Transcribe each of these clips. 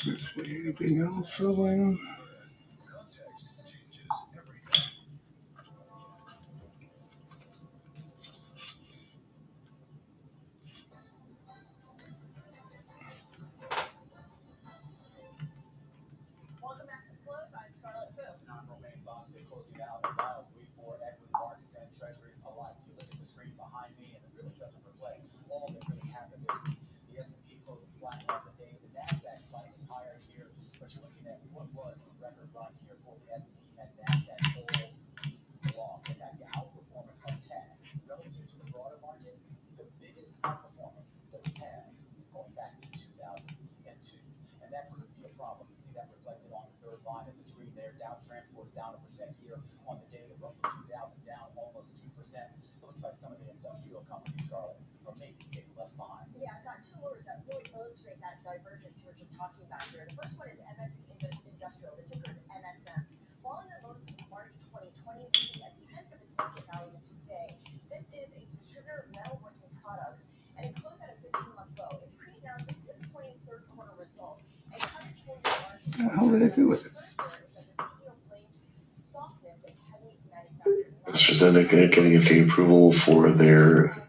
Let's see, anything else selling? How did I do it? AstraZeneca getting FDA approval for their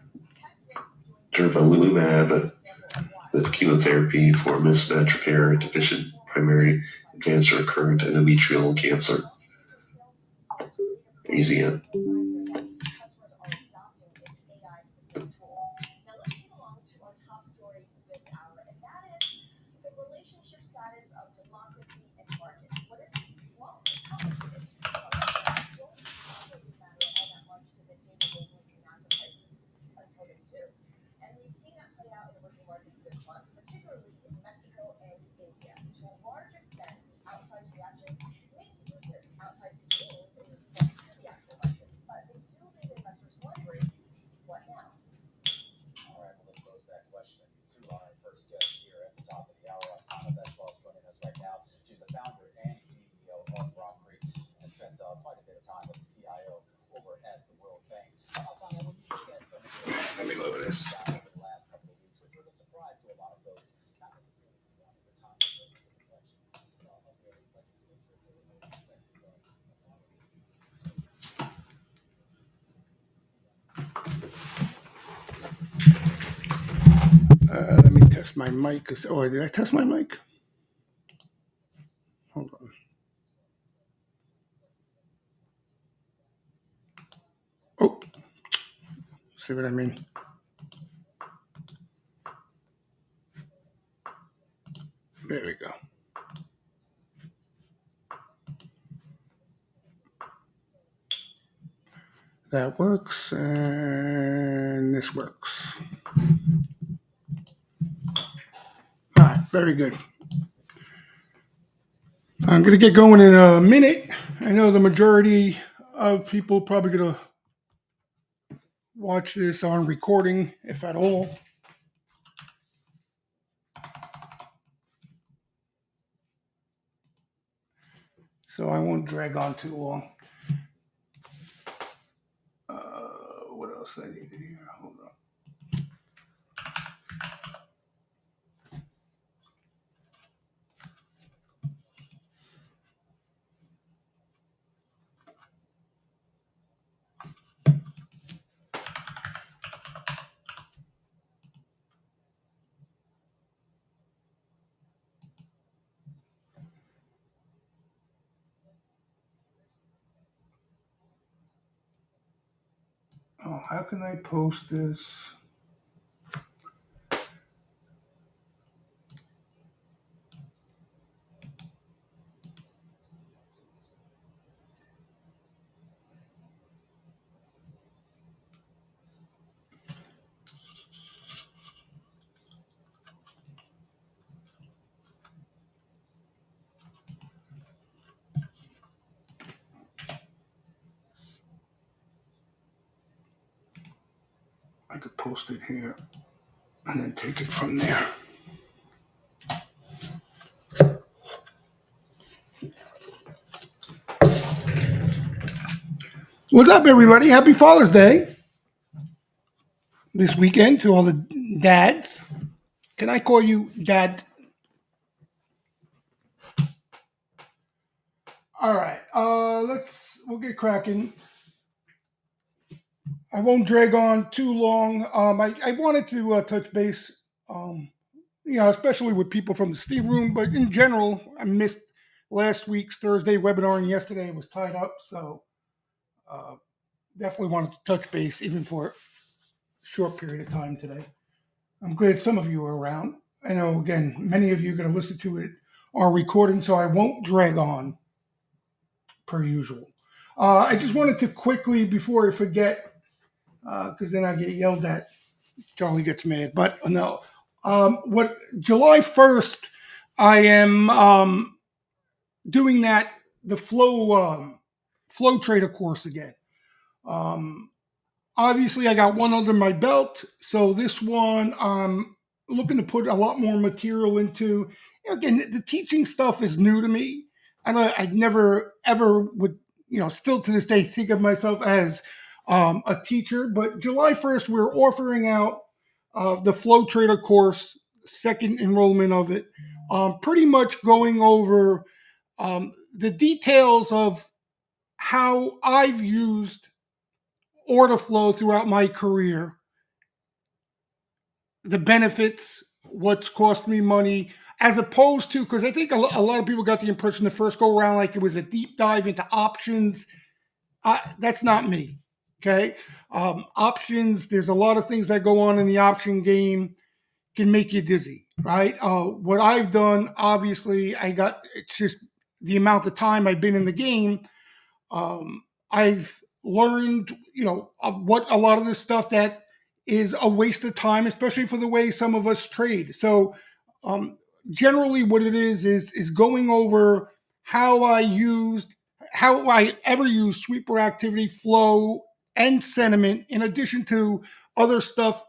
durvalumab, the chemotherapy for mismatch repair deficient primary advanced or recurrent endometrial cancer. Easy. Let me load this. Let me test my mic. Oh, did I test my mic? Hold on. Oh, see what I mean? There we go. That works, and this works. All right, very good. I'm going to get going in a minute. I know the majority of people probably going to watch this on recording, if at all. So I won't drag on too long. What else I need here? Hold on. Oh, how can I post this? I could post it here and then take it from there. What's up, everybody? Happy Father's Day this weekend to all the dads. Can I call you dad? All right. We'll get cracking. I won't drag on too long. I wanted to touch base, um, especially with people from the Steve Room, but in general, I missed last week's Thursday webinar and yesterday was tied up. So uh, definitely wanted to touch base even for a short period of time today. I'm glad some of you are around. I know, again, many of you are going to listen to it on recording, so I won't drag on per usual. I just wanted to quickly, before I forget, because then I get yelled at, Charlie gets mad, but no. What July 1st, I am doing the flow trader course again. Um, Obviously, I got one under my belt, so this one I'm looking to put a lot more material into. Again, the teaching stuff is new to me. I never ever would, still to this day think of myself as a teacher. But July 1st, we're offering out the Flow Trader course, second enrollment of it. Pretty much going over the details of how I've used order flow throughout my career, the benefits, what's cost me money, as opposed to, because I think a lot of people got the impression the first go around like it was a deep dive into options. That's not me. Okay. Options, there's a lot of things that go on in the option game can make you dizzy, right? What I've done, obviously, it's just the amount of time I've been in the game. I've learned, of what a lot of this stuff that is a waste of time, especially for the way some of us trade. So, um, generally, what it is going over how how I ever use sweeper activity, flow, and sentiment, in addition to other stuff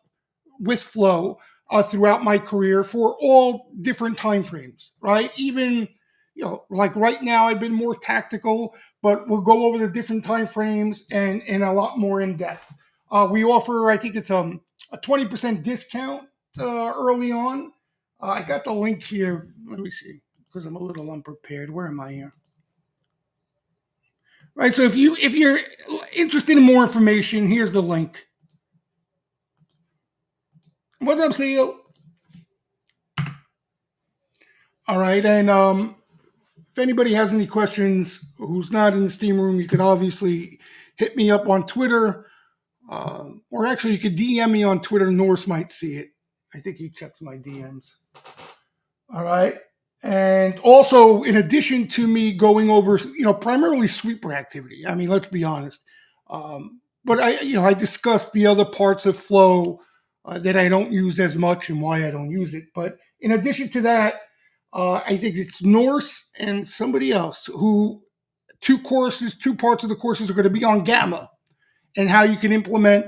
with flow throughout my career for all different time frames, right? Even, like right now, I've been more tactical, but we'll go over the different time frames and a lot more in depth. We offer, I think it's a 20% discount early on. I got the link here. Let me see, because I'm a little unprepared. Where am I here? Right. So if you're interested in more information, here's the link. What's up, CEO? All right, and if anybody has any questions who's not in the Steam Room, you can obviously hit me up on Twitter, or actually you could DM me on Twitter. Norse might see it. I think he checks my DMs. All right. And also, in addition to me going over, primarily sweeper activity. I mean, let's be honest. But I discussed the other parts of flow that I don't use as much and why I don't use it. But in addition to that, I think it's Norse and somebody else who two parts of the courses are going to be on gamma and how you can implement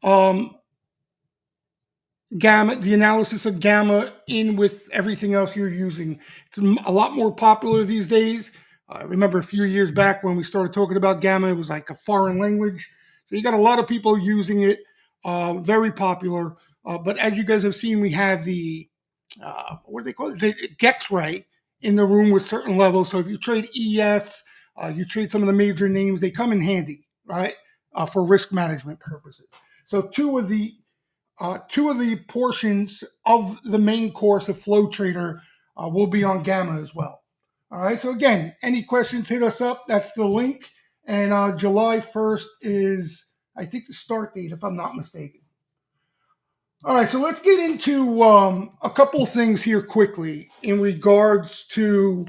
um, gamma, the analysis of gamma in with everything else you're using. It's a lot more popular these days. I remember a few years back when we started talking about gamma, it was like a foreign language. So you got a lot of people using it, very popular. But as you guys have seen, we have the, what do they call it? The Gex Ray in the room with certain levels. So if you trade ES, you trade some of the major names, they come in handy, right? For risk management purposes. So two of the portions of the main course of Flow Trader will be on Gamma as well. All right. So again, any questions, hit us up. That's the link. And July 1st is, I think, the start date, if I'm not mistaken. All right. So let's get into a couple of things here quickly in regards to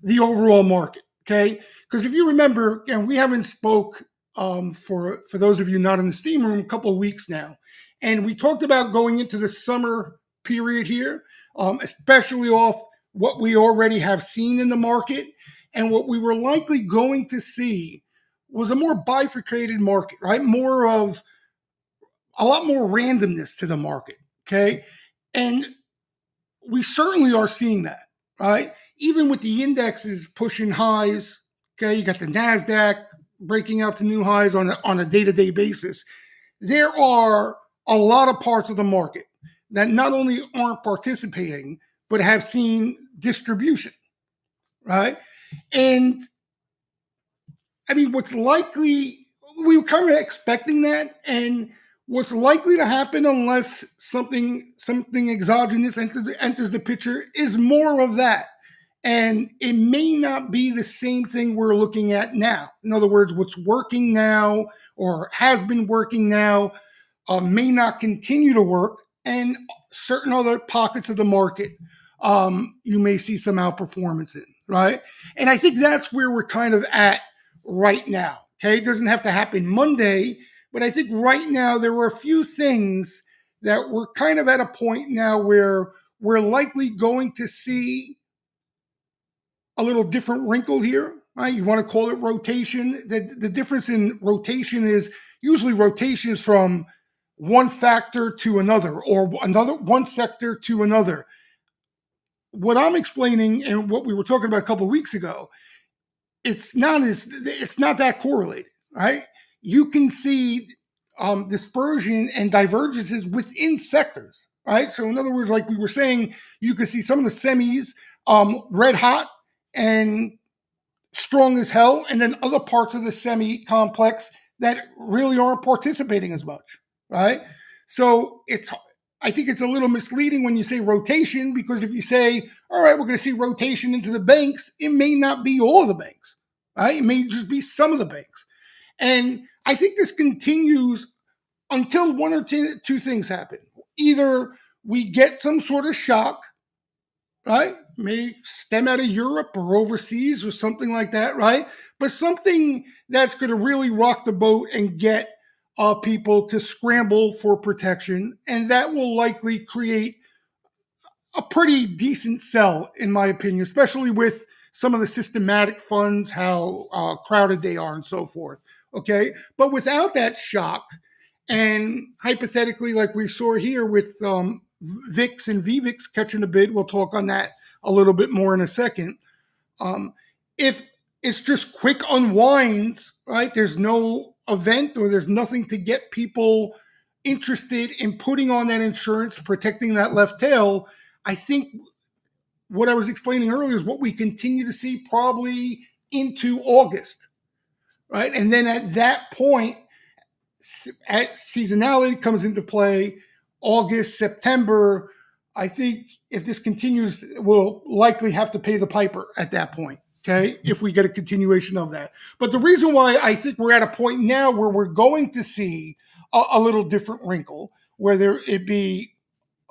the overall market. Okay. Because if you remember, again, we haven't spoke for those of you not in the Steam Room a couple of weeks now. And we talked about going into the summer period here, especially off what we already have seen in the market. And what we were likely going to see was a more bifurcated market, right? A lot more randomness to the market. Okay. And we certainly are seeing that, right? Even with the indexes pushing highs, okay, you got the NASDAQ breaking out to new highs on a day-to-day basis. There are a lot of parts of the market that not only aren't participating, but have seen distribution, right? And I mean, what's likely, we were kind of expecting that, and what's likely to happen unless something exogenous enters the picture is more of that. And it may not be the same thing we're looking at now. In other words, what's working now or has been working now may not continue to work, and certain other pockets of the market you may see some outperformance in, right? And I think that's where we're kind of at right now. Okay, it doesn't have to happen Monday, but I think right now there were a few things that we're kind of at a point now where we're likely going to see a little different wrinkle here. Right? You want to call it rotation. The difference in rotation is usually rotation is from one factor to another or another one sector to another. What I'm explaining and what we were talking about a couple of weeks ago, it's not that correlated, right? You can see dispersion and divergences within sectors, right? So in other words, like we were saying, you can see some of the semis red hot and strong as hell, and then other parts of the semi complex that really aren't participating as much, right? So I think it's a little misleading when you say rotation, because if you say, all right, we're going to see rotation into the banks, it may not be all of the banks, right? It may just be some of the banks. And I think this continues until one or two things happen. Either we get some sort of shock, right? May stem out of Europe or overseas or something like that, right? But something that's going to really rock the boat and get people to scramble for protection. And that will likely create a pretty decent sell, in my opinion, especially with some of the systematic funds, how crowded they are and so forth. Okay. But without that shock, and hypothetically, like we saw here with VIX and VVIX catching a bid, we'll talk on that a little bit more in a second. If it's just quick unwinds, right? There's no event or there's nothing to get people interested in putting on that insurance, protecting that left tail. I think what I was explaining earlier is what we continue to see probably into August, right? And then at that point, at seasonality comes into play, August, September. I think if this continues, we'll likely have to pay the piper at that point. Okay, if we get a continuation of that. But the reason why I think we're at a point now where we're going to see a little different wrinkle, whether it be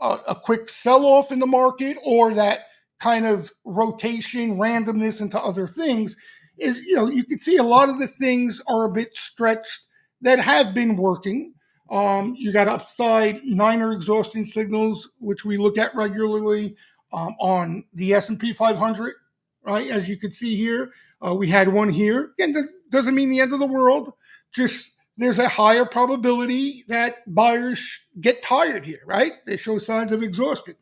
a quick sell off in the market or that kind of rotation, randomness into other things, is, you can see a lot of the things are a bit stretched that have been working. You got upside Niner exhaustion signals, which we look at regularly on the S&P 500, right? As you can see here, we had one here. Again, that doesn't mean the end of the world. Just there's a higher probability that buyers get tired here, right? They show signs of exhaustion.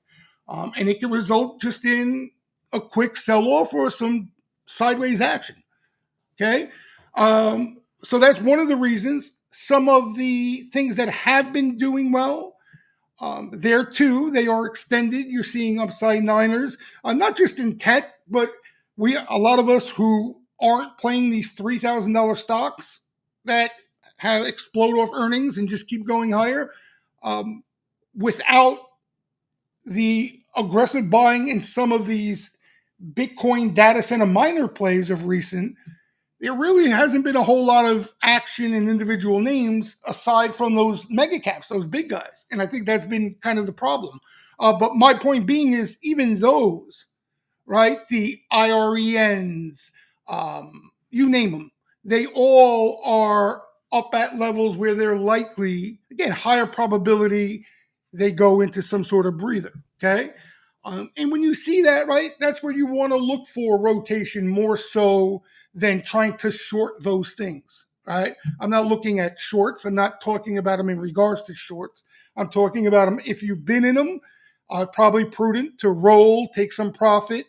And it can result just in a quick sell-off or some sideways action, okay? So that's one of the reasons. Some of the things that have been doing well, there too, they are extended. You're seeing upside Niners, not just in tech, but a lot of us who aren't playing these $3,000 stocks that have explode off earnings and just keep going higher, without the aggressive buying in some of these Bitcoin data center miner plays of recent, there really hasn't been a whole lot of action in individual names aside from those mega caps, those big guys. And I think that's been kind of the problem. But my point being is even those, right, the IRENs, you name them, they all are up at levels where they're likely, again, higher probability they go into some sort of breather, okay? And when you see that, right, that's where you want to look for rotation more so than trying to short those things, right? I'm not looking at shorts. I'm not talking about them in regards to shorts. I'm talking about them if you've been in them, probably prudent to roll, take some profit,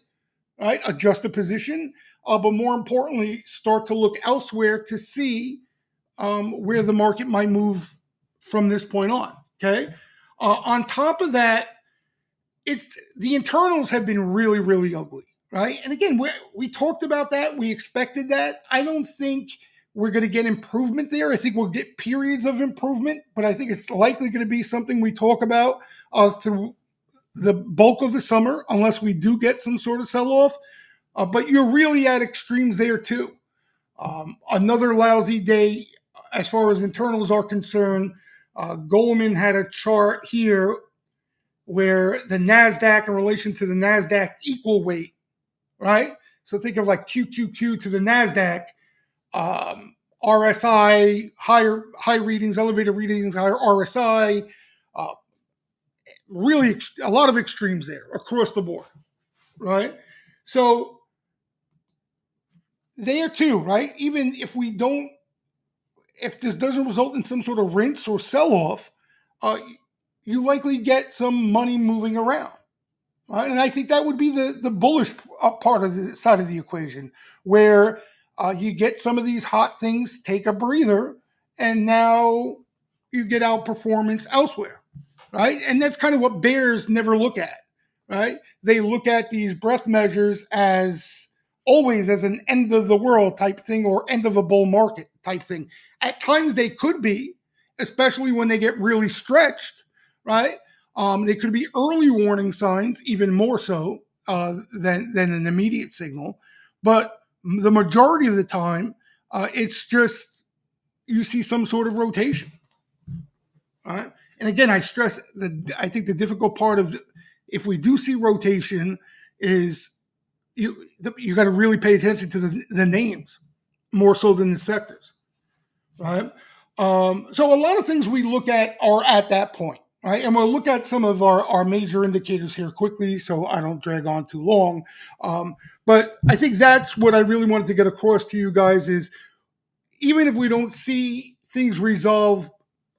right? Adjust the position. But more importantly, start to look elsewhere to see where the market might move from this point on, okay? On top of that, it's the internals have been really, really ugly, right? And again, we talked about that. We expected that. I don't think we're going to get improvement there. I think we'll get periods of improvement, but I think it's likely going to be something we talk about through the bulk of the summer, unless we do get some sort of sell-off. But you're really at extremes there too. Another lousy day as far as internals are concerned. Goldman had a chart here where the NASDAQ in relation to the NASDAQ equal weight, right? So think of like QQQ to the NASDAQ, RSI, high readings, elevated readings, higher RSI, really a lot of extremes there across the board, right? So there too, right? Even if this doesn't result in some sort of rinse or sell off, you likely get some money moving around. Right? And I think that would be the bullish part of the side of the equation, where you get some of these hot things take a breather, and now you get outperformance elsewhere, right? And that's kind of what bears never look at, right? They look at these breadth measures as always as an end of the world type thing or end of a bull market type thing. At times they could be, especially when they get really stretched, right? They could be early warning signs, even more so than an immediate signal. But the majority of the time, it's just you see some sort of rotation. Right? And again, I stress that I think the difficult part of if we do see rotation is you got to really pay attention to the names more so than the sectors. Right? So a lot of things we look at are at that point. Right, and we'll look at some of our major indicators here quickly so I don't drag on too long. But I think that's what I really wanted to get across to you guys is even if we don't see things resolve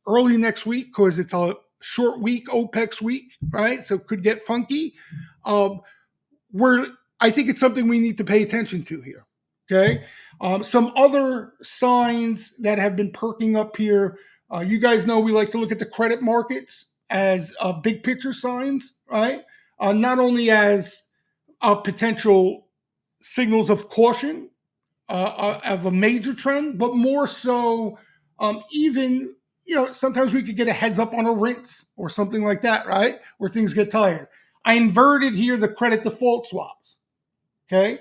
early next week, because it's a short week, OPEX week, right? So it could get funky. I think it's something we need to pay attention to here. Okay. Some other signs that have been perking up here. You guys know we like to look at the credit markets as big picture signs, right? Not only as potential signals of caution of a major trend, but more so even, sometimes we could get a heads up on a rinse or something like that, right? Where things get tired. I inverted here the credit default swaps, okay?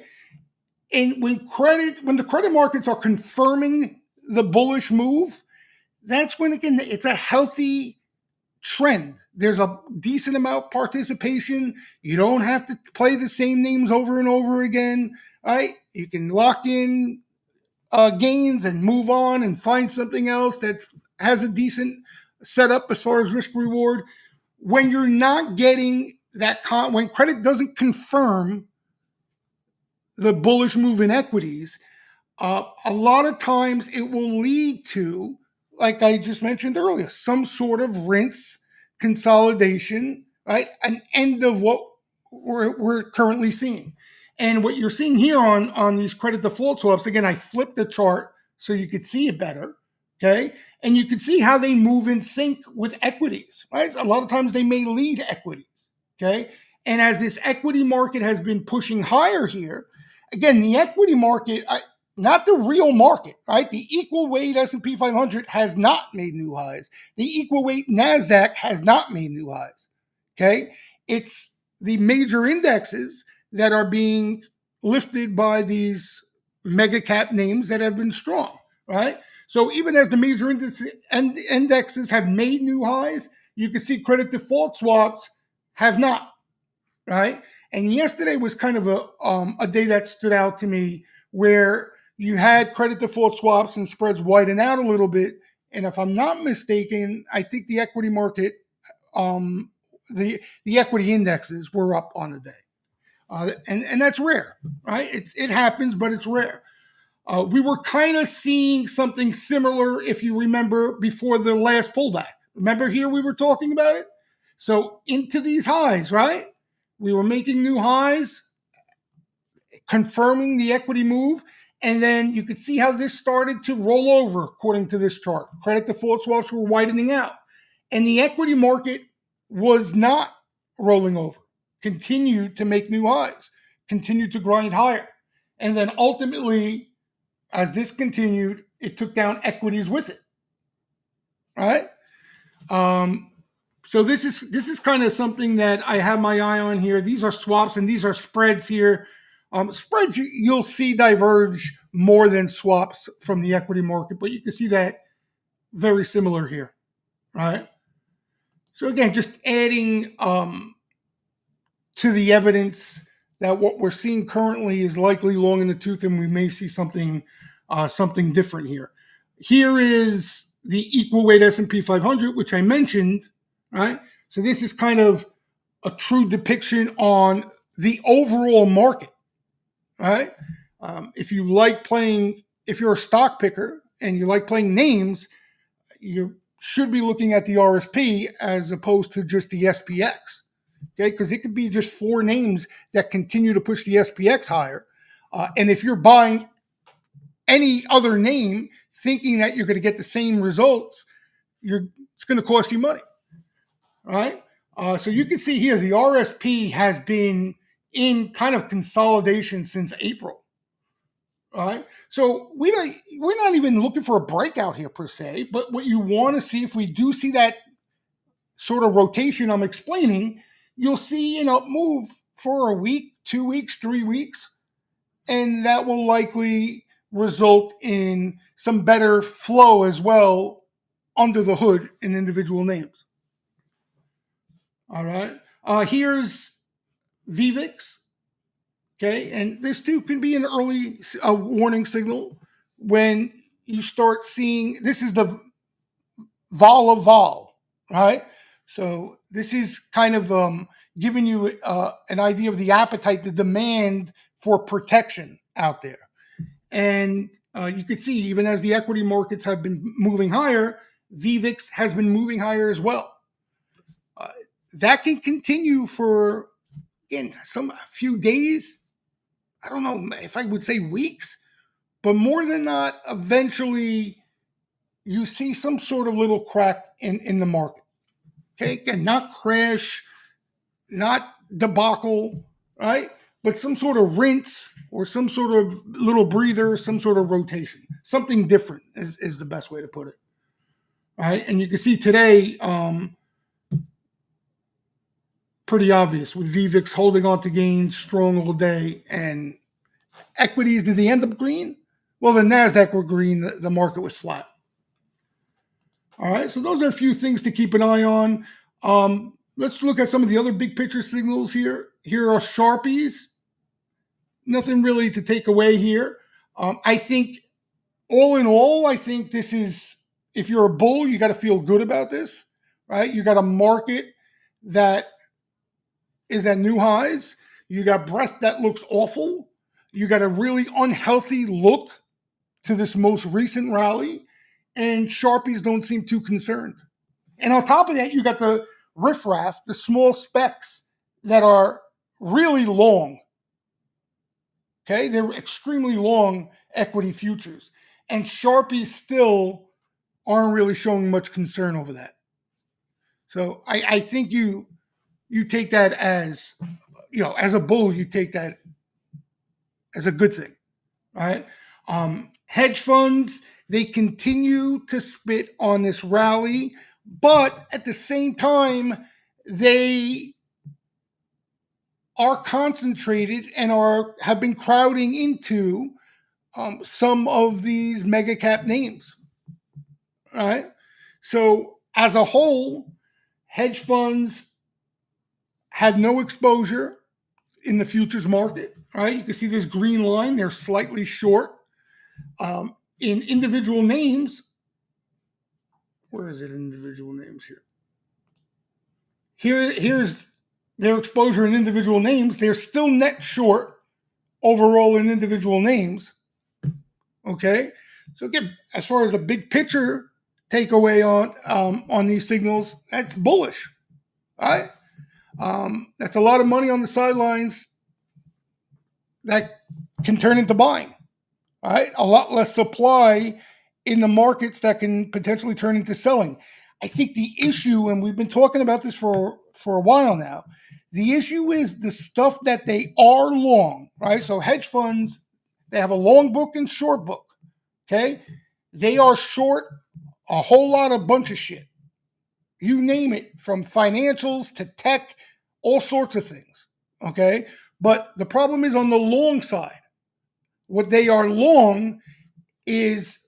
And when the credit markets are confirming the bullish move, that's when again it's a healthy trend. There's a decent amount of participation. You don't have to play the same names over and over again, right? You can lock in gains and move on and find something else that has a decent setup as far as risk reward. When you're not getting that, when credit doesn't confirm the bullish move in equities, a lot of times it will lead to, like I just mentioned earlier, some sort of rinse, consolidation, right? An end of what we're currently seeing. And what you're seeing here on these credit default swaps, again, I flipped the chart so you could see it better, okay? And you can see how they move in sync with equities, right? A lot of times they may lead equities, okay? And as this equity market has been pushing higher here, again, the equity market, not the real market, right? The equal weight S&P 500 has not made new highs. The equal weight NASDAQ has not made new highs, okay? It's the major indexes that are being lifted by these mega cap names that have been strong, right? So even as the major indexes have made new highs, you can see credit default swaps have not, right? And yesterday was kind of a day that stood out to me where you had credit default swaps and spreads widen out a little bit. And if I'm not mistaken, I think the equity market, the equity indexes were up on the day. And that's rare, right? It happens, but it's rare. We were kind of seeing something similar, if you remember, before the last pullback. Remember here we were talking about it? So into these highs, right? We were making new highs, confirming the equity move. And then you could see how this started to roll over according to this chart. Credit default swaps were widening out. And the equity market was not rolling over, continued to make new highs, continued to grind higher. And then ultimately, as this continued, it took down equities with it. Right? So this is kind of something that I have my eye on here. These are swaps and these are spreads here. Spreads you'll see diverge more than swaps from the equity market, but you can see that very similar here, right? So again, just adding to the evidence that what we're seeing currently is likely long in the tooth, and we may see something different here. Here is the equal weight S&P 500, which I mentioned, right? So this is kind of a true depiction on the overall market, right? If you're a stock picker and you like playing names, you should be looking at the RSP as opposed to just the SPX, okay? Because it could be just four names that continue to push the SPX higher. And if you're buying any other name thinking that you're going to get the same results, it's going to cost you money, right? So you can see here the RSP has been in kind of consolidation since April. All right. So we're not even looking for a breakout here per se, but what you want to see, if we do see that sort of rotation I'm explaining, you'll see an up move for a week, 2 weeks, 3 weeks, and that will likely result in some better flow as well under the hood in individual names. All right. Here's VVIX. Okay, and this too can be an early warning signal when you start seeing, this is the vol of vol, right? So this is kind of giving you an idea of the appetite, the demand for protection out there. And you can see, even as the equity markets have been moving higher, VVIX has been moving higher as well. That can continue for, again, a few days. I don't know if I would say weeks, but more than not, eventually you see some sort of little crack in the market. Okay, again, not crash, not debacle, right? But some sort of rinse or some sort of little breather, some sort of rotation. Something different is the best way to put it. All right, and you can see today, pretty obvious with VVIX holding on to gains strong all day, and equities, did they end up green? Well, the NASDAQ were green, the market was flat. All right, so those are a few things to keep an eye on. Let's look at some of the other big picture signals here. Here are Sharpies. Nothing really to take away here. I think all in all, I think this is, if you're a bull, you got to feel good about this, right? You got a market that is at new highs. You got breadth that looks awful. You got a really unhealthy look to this most recent rally, and Sharpies don't seem too concerned. And on top of that, you got the riffraff, the small specs that are really long. Okay, they're extremely long equity futures, and Sharpies still aren't really showing much concern over that. So I think you take that as, as a bull, you take that as a good thing, right? Hedge funds, they continue to spit on this rally, but at the same time, they are concentrated and have been crowding into some of these mega cap names, right? So as a whole, hedge funds have no exposure in the futures market, right? You can see this green line, they're slightly short. In individual names, where is it? Individual names here. Here's their exposure in individual names. They're still net short overall in individual names. Okay, so again, as far as a big picture takeaway on these signals, that's bullish, right? That's a lot of money on the sidelines that can turn into buying. Right? A lot less supply in the markets that can potentially turn into selling. I think the issue, and we've been talking about this for a while now, the issue is the stuff that they are long, right? So hedge funds, they have a long book and short book, okay? they are short a whole lot of bunch of shit. You name it, from financials to tech, all sorts of things. Okay. But the problem is on the long side. What they are long is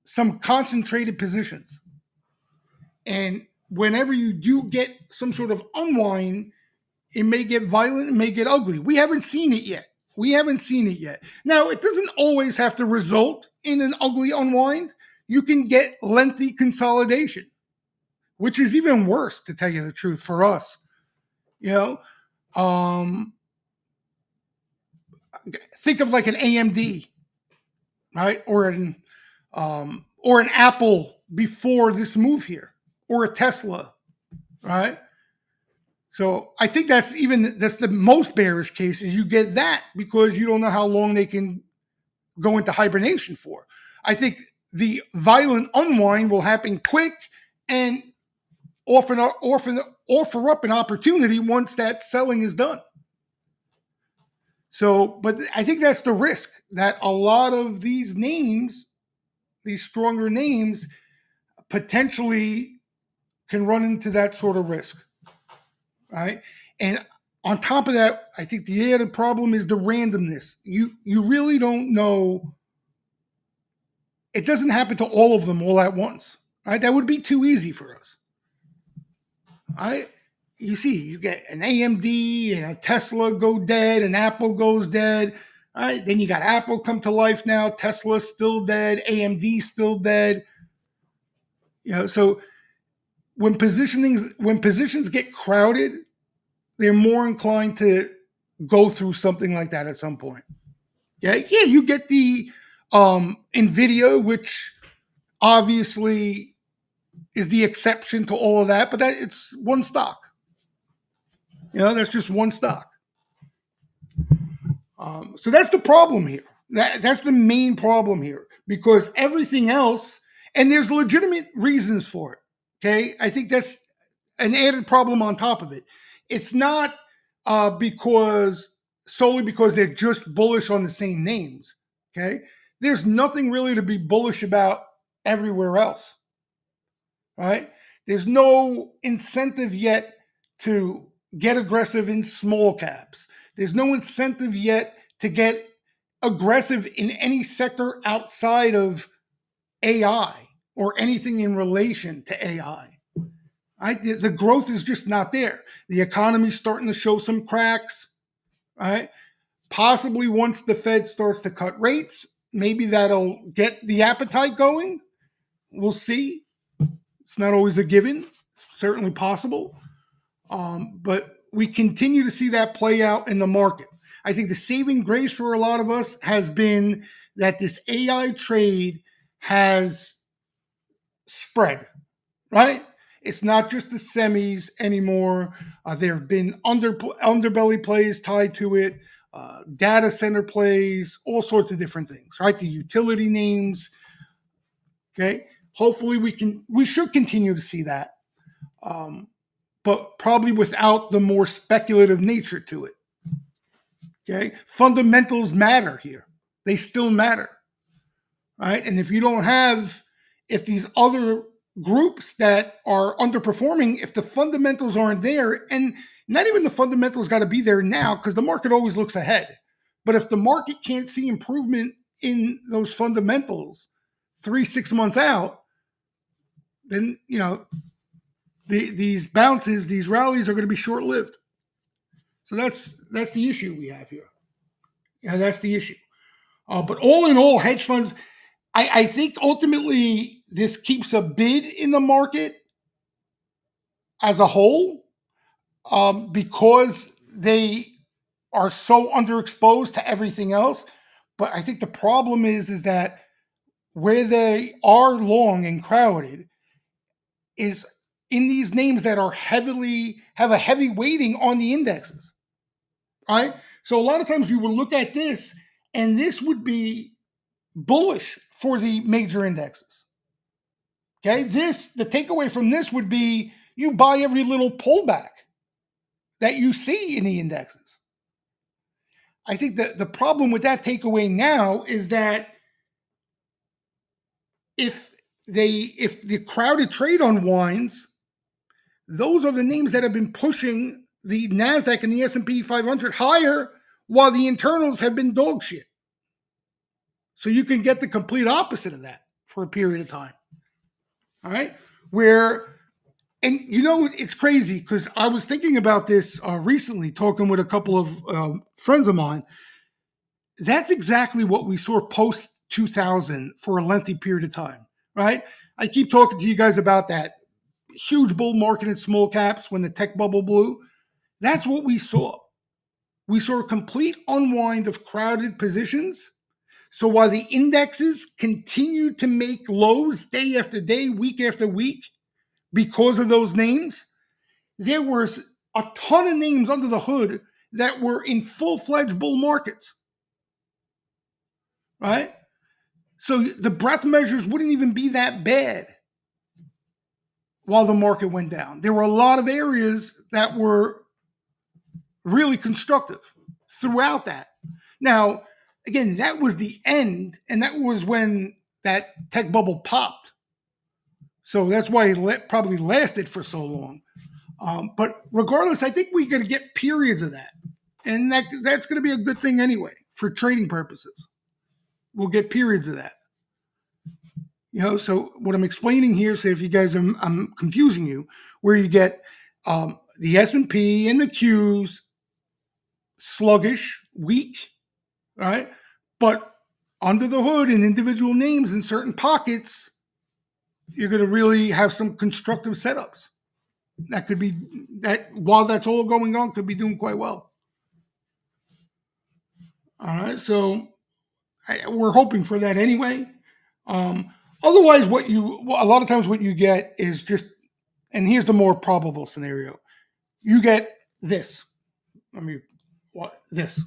some concentrated positions. And whenever you do get some sort of unwind, it may get violent, it may get ugly. We haven't seen it yet. We haven't seen it yet. Now, it doesn't always have to result in an ugly unwind. You can get lengthy consolidation, which is even worse, to tell you the truth, for us. You know, um, think of like an AMD, right, or an Apple before this move here, or a Tesla, right? So I think that's the most bearish case is you get that because you don't know how long they can go into hibernation for. I think the violent unwind will happen quick and offer up an opportunity once that selling is done. So, but I think that's the risk that a lot of these names, these stronger names, potentially can run into that sort of risk, right? And on top of that, I think the added problem is the randomness. You really don't know. It doesn't happen to all of them all at once, right? That would be too easy for us. You see, you get an AMD and a Tesla go dead, and Apple goes dead. All right, then you got Apple come to life now. Tesla's still dead. AMD still dead. So when positions get crowded, they're more inclined to go through something like that at some point. Yeah, you get the Nvidia, which obviously is the exception to all of that, but it's one stock. That's just one stock. So that's the problem here. That's the main problem here, because everything else, and there's legitimate reasons for it. Okay, I think that's an added problem on top of it. It's not solely because they're just bullish on the same names. Okay, there's nothing really to be bullish about everywhere else. Right? There's no incentive yet to get aggressive in small caps. There's no incentive yet to get aggressive in any sector outside of AI or anything in relation to AI. The growth is just not there. The economy's starting to show some cracks, right? Possibly once the Fed starts to cut rates, maybe that'll get the appetite going. We'll see. It's not always a given. It's certainly possible. But we continue to see that play out in the market. I think the saving grace for a lot of us has been that this AI trade has spread, right? It's not just the semis anymore. There have been underbelly plays tied to it, data center plays, all sorts of different things, right? The utility names. Okay. Hopefully we should continue to see that, but probably without the more speculative nature to it. Okay. Fundamentals matter here. They still matter, right? And if these other groups that are underperforming, if the fundamentals aren't there, and not even the fundamentals got to be there now, because the market always looks ahead. But if the market can't see improvement in those fundamentals 3-6 months out, then these bounces, these rallies are going to be short-lived. So that's the issue we have here. That's the issue. But all in all, hedge funds, I think ultimately this keeps a bid in the market as a whole, because they are so underexposed to everything else. But I think the problem is that where they are long and crowded is in these names that are have a heavy weighting on the indexes, right? So a lot of times you will look at this, and this would be bullish for the major indexes. Okay, the takeaway from this would be you buy every little pullback that you see in the indexes. I think that the problem with that takeaway now is that if the crowded trade unwinds, those are the names that have been pushing the NASDAQ and the S&P 500 higher while the internals have been dog shit. So you can get the complete opposite of that for a period of time. All right? And it's crazy because I was thinking about this recently, talking with a couple of friends of mine. That's exactly what we saw post 2000 for a lengthy period of time, right? I keep talking to you guys about that huge bull market in small caps when the tech bubble blew. That's what we saw. We saw a complete unwind of crowded positions. So while the indexes continued to make lows day after day, week after week, because of those names, there was a ton of names under the hood that were in full-fledged bull markets, right? So the breadth measures wouldn't even be that bad while the market went down. There were a lot of areas that were really constructive throughout that. Now, again, that was the end, and that was when that tech bubble popped. So that's why it probably lasted for so long. But regardless, I think we're going to get periods of that. And that's going to be a good thing anyway for trading purposes. We'll get periods of that. So what I'm explaining here, so if you guys, I'm confusing you, where you get the S&P and the Qs sluggish, weak, right? But under the hood in individual names in certain pockets, you're going to really have some constructive setups. That could be that while that's all going on, could be doing quite well. All right, so we're hoping for that anyway. Otherwise, a lot of times what you get is just, and here's the more probable scenario: you get this. This,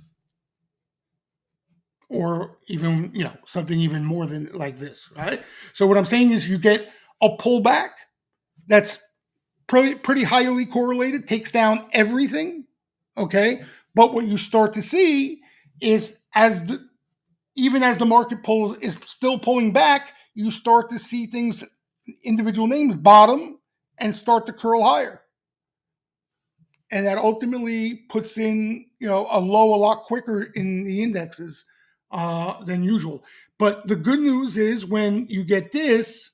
or even something even more than like this, right? So what I'm saying is, you get a pullback that's pretty highly correlated, takes down everything, okay? But what you start to see is even as the market is still pulling back, you start to see things, individual names bottom and start to curl higher. And that ultimately puts in, a low a lot quicker in the indexes than usual. But the good news is when you get this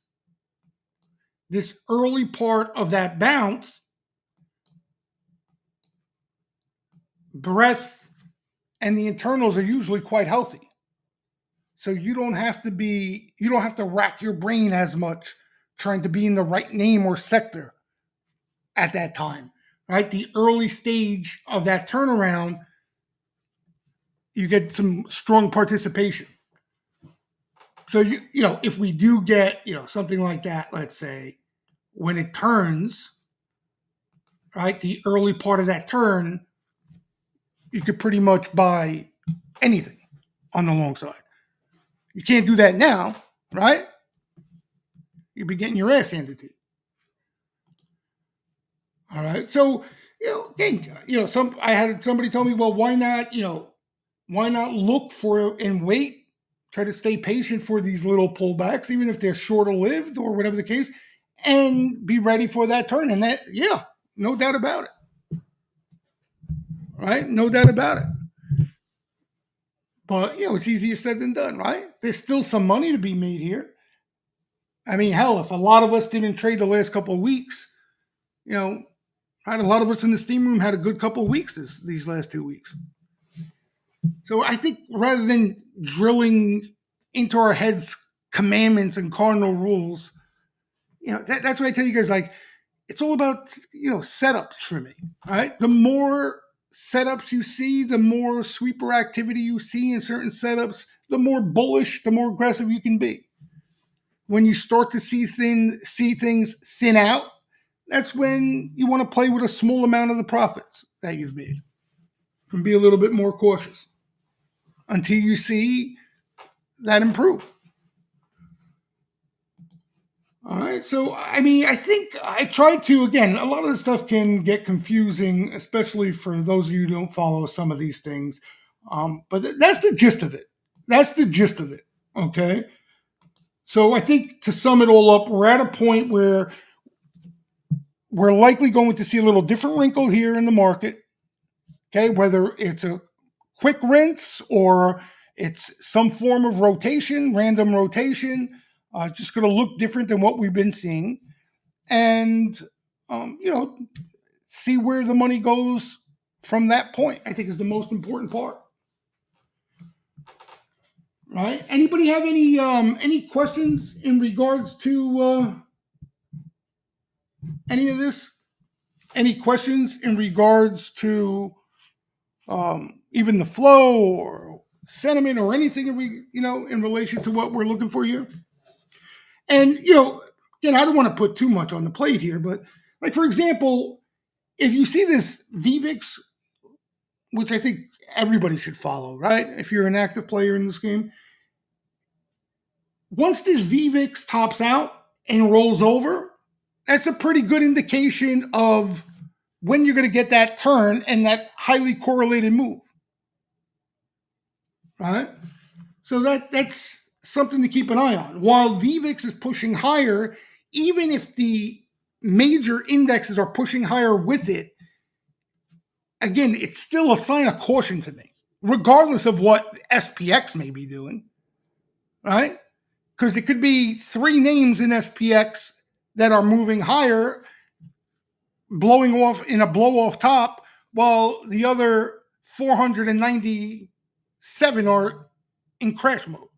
early part of that bounce, breadth and the internals are usually quite healthy. So you don't have to rack your brain as much trying to be in the right name or sector at that time, right? The early stage of that turnaround, you get some strong participation. So if we do get, something like that, let's say, when it turns, right, the early part of that turn, you could pretty much buy anything on the long side. You can't do that now, right? You'd be getting your ass handed to you. All right. So, again, I had somebody tell me, well, why not look for and wait, try to stay patient for these little pullbacks, even if they're shorter lived or whatever the case, and be ready for that turn. And that, no doubt about it. Right? No doubt about it. But, it's easier said than done, right? There's still some money to be made here. I mean, hell, if a lot of us didn't trade the last couple of weeks, right, a lot of us in the steam room had a good couple of weeks these last 2 weeks. So I think rather than drilling into our heads commandments and cardinal rules, that's why I tell you guys, like, it's all about, setups for me, right? The more setups you see, the more sweeper activity you see in certain setups, the more bullish, the more aggressive you can be. When you start to see things thin out, that's when you want to play with a small amount of the profits that you've made and be a little bit more cautious until you see that improve. All right. So, I mean, I think I tried to, again, a lot of the stuff can get confusing, especially for those of you who don't follow some of these things. But that's the gist of it. Okay. So I think to sum it all up, we're at a point where we're likely going to see a little different wrinkle here in the market. Okay, whether it's a quick rinse or it's some form of rotation, random rotation, just going to look different than what we've been seeing, and see where the money goes from that point. I think is the most important part. Right? Anybody have any questions in regards to any of this? Any questions in regards to even the flow or sentiment or anything in relation to what we're looking for here? And again, I don't want to put too much on the plate here, but like for example, if you see this VVIX, which I think everybody should follow, right? If you're an active player in this game, once this VVIX tops out and rolls over, that's a pretty good indication of when you're going to get that turn and that highly correlated move, right? So that's something to keep an eye on. While VVIX is pushing higher, even if the major indexes are pushing higher with it, again, it's still a sign of caution to me, regardless of what SPX may be doing, right? Because it could be three names in SPX that are moving higher, blowing off in a blow off top, while the other 497 are in crash mode.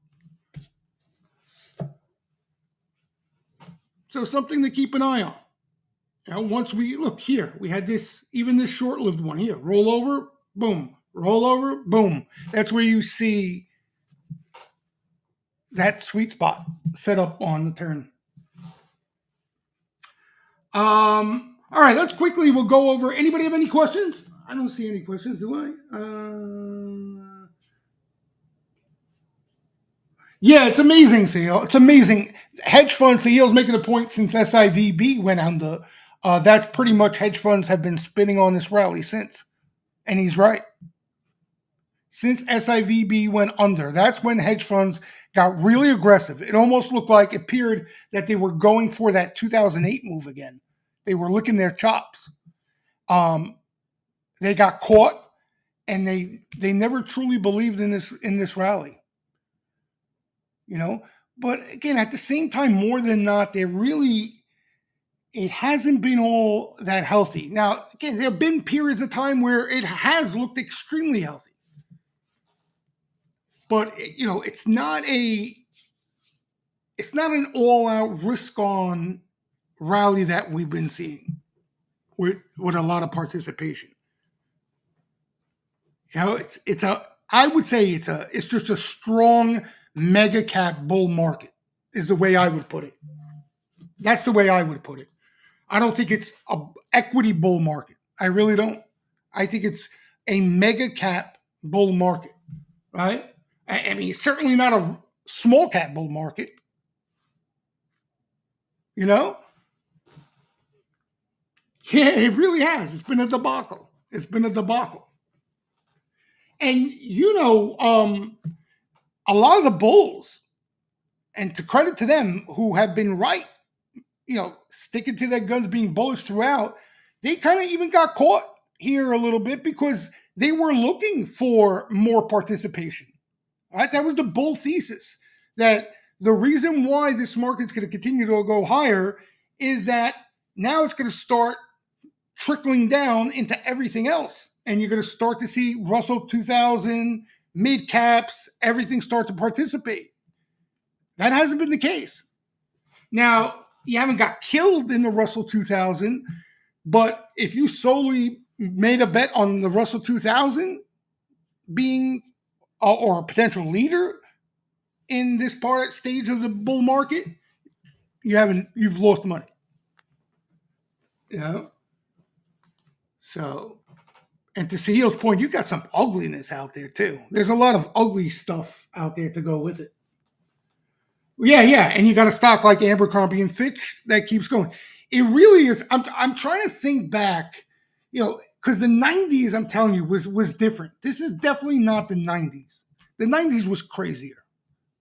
So something to keep an eye on. Once we look here, we had this, even this short-lived one here, roll over, boom, roll over, boom. That's where you see that sweet spot set up on the turn. All right, let's quickly, we'll go over, anybody have any questions? I don't see any questions, do I? Yeah, it's amazing, Seal. It's amazing. Hedge funds, Seal's making a point since SIVB went under. That's pretty much hedge funds have been spinning on this rally since. And he's right. Since SIVB went under, that's when hedge funds got really aggressive. It almost looked like it appeared that they were going for that 2008 move again. They were licking their chops. They got caught, and they never truly believed in this rally. But again, at the same time, more than not, it hasn't been all that healthy. Now, again, there have been periods of time where it has looked extremely healthy. But it's not an all-out risk-on rally that we've been seeing with a lot of participation. I would say it's just a strong mega cap bull market is the way I would put it. That's the way I would put it. I don't think it's a equity bull market. I really don't. I think it's a mega cap bull market, right? I mean, it's certainly not a small cap bull market. Yeah, it really has. It's been a debacle. And a lot of the bulls, and to credit to them who have been right, sticking to their guns, being bullish throughout, they kind of even got caught here a little bit because they were looking for more participation. Right? That was the bull thesis, that the reason why this market's going to continue to go higher is that now it's going to start trickling down into everything else. And you're going to start to see Russell 2000, mid caps, everything start to participate. That hasn't been the case. Now, you haven't got killed in the Russell 2000, but if you solely made a bet on the Russell 2000 being or a potential leader in this stage of the bull market, you've lost money. So, and to Sahil's point, you got some ugliness out there too. There's a lot of ugly stuff out there to go with it. Yeah, and you got a stock like Abercrombie and Fitch that keeps going. It really is. I'm trying to think back, because the 90s, I'm telling you, was different. This is definitely not the 90s. The 90s was crazier,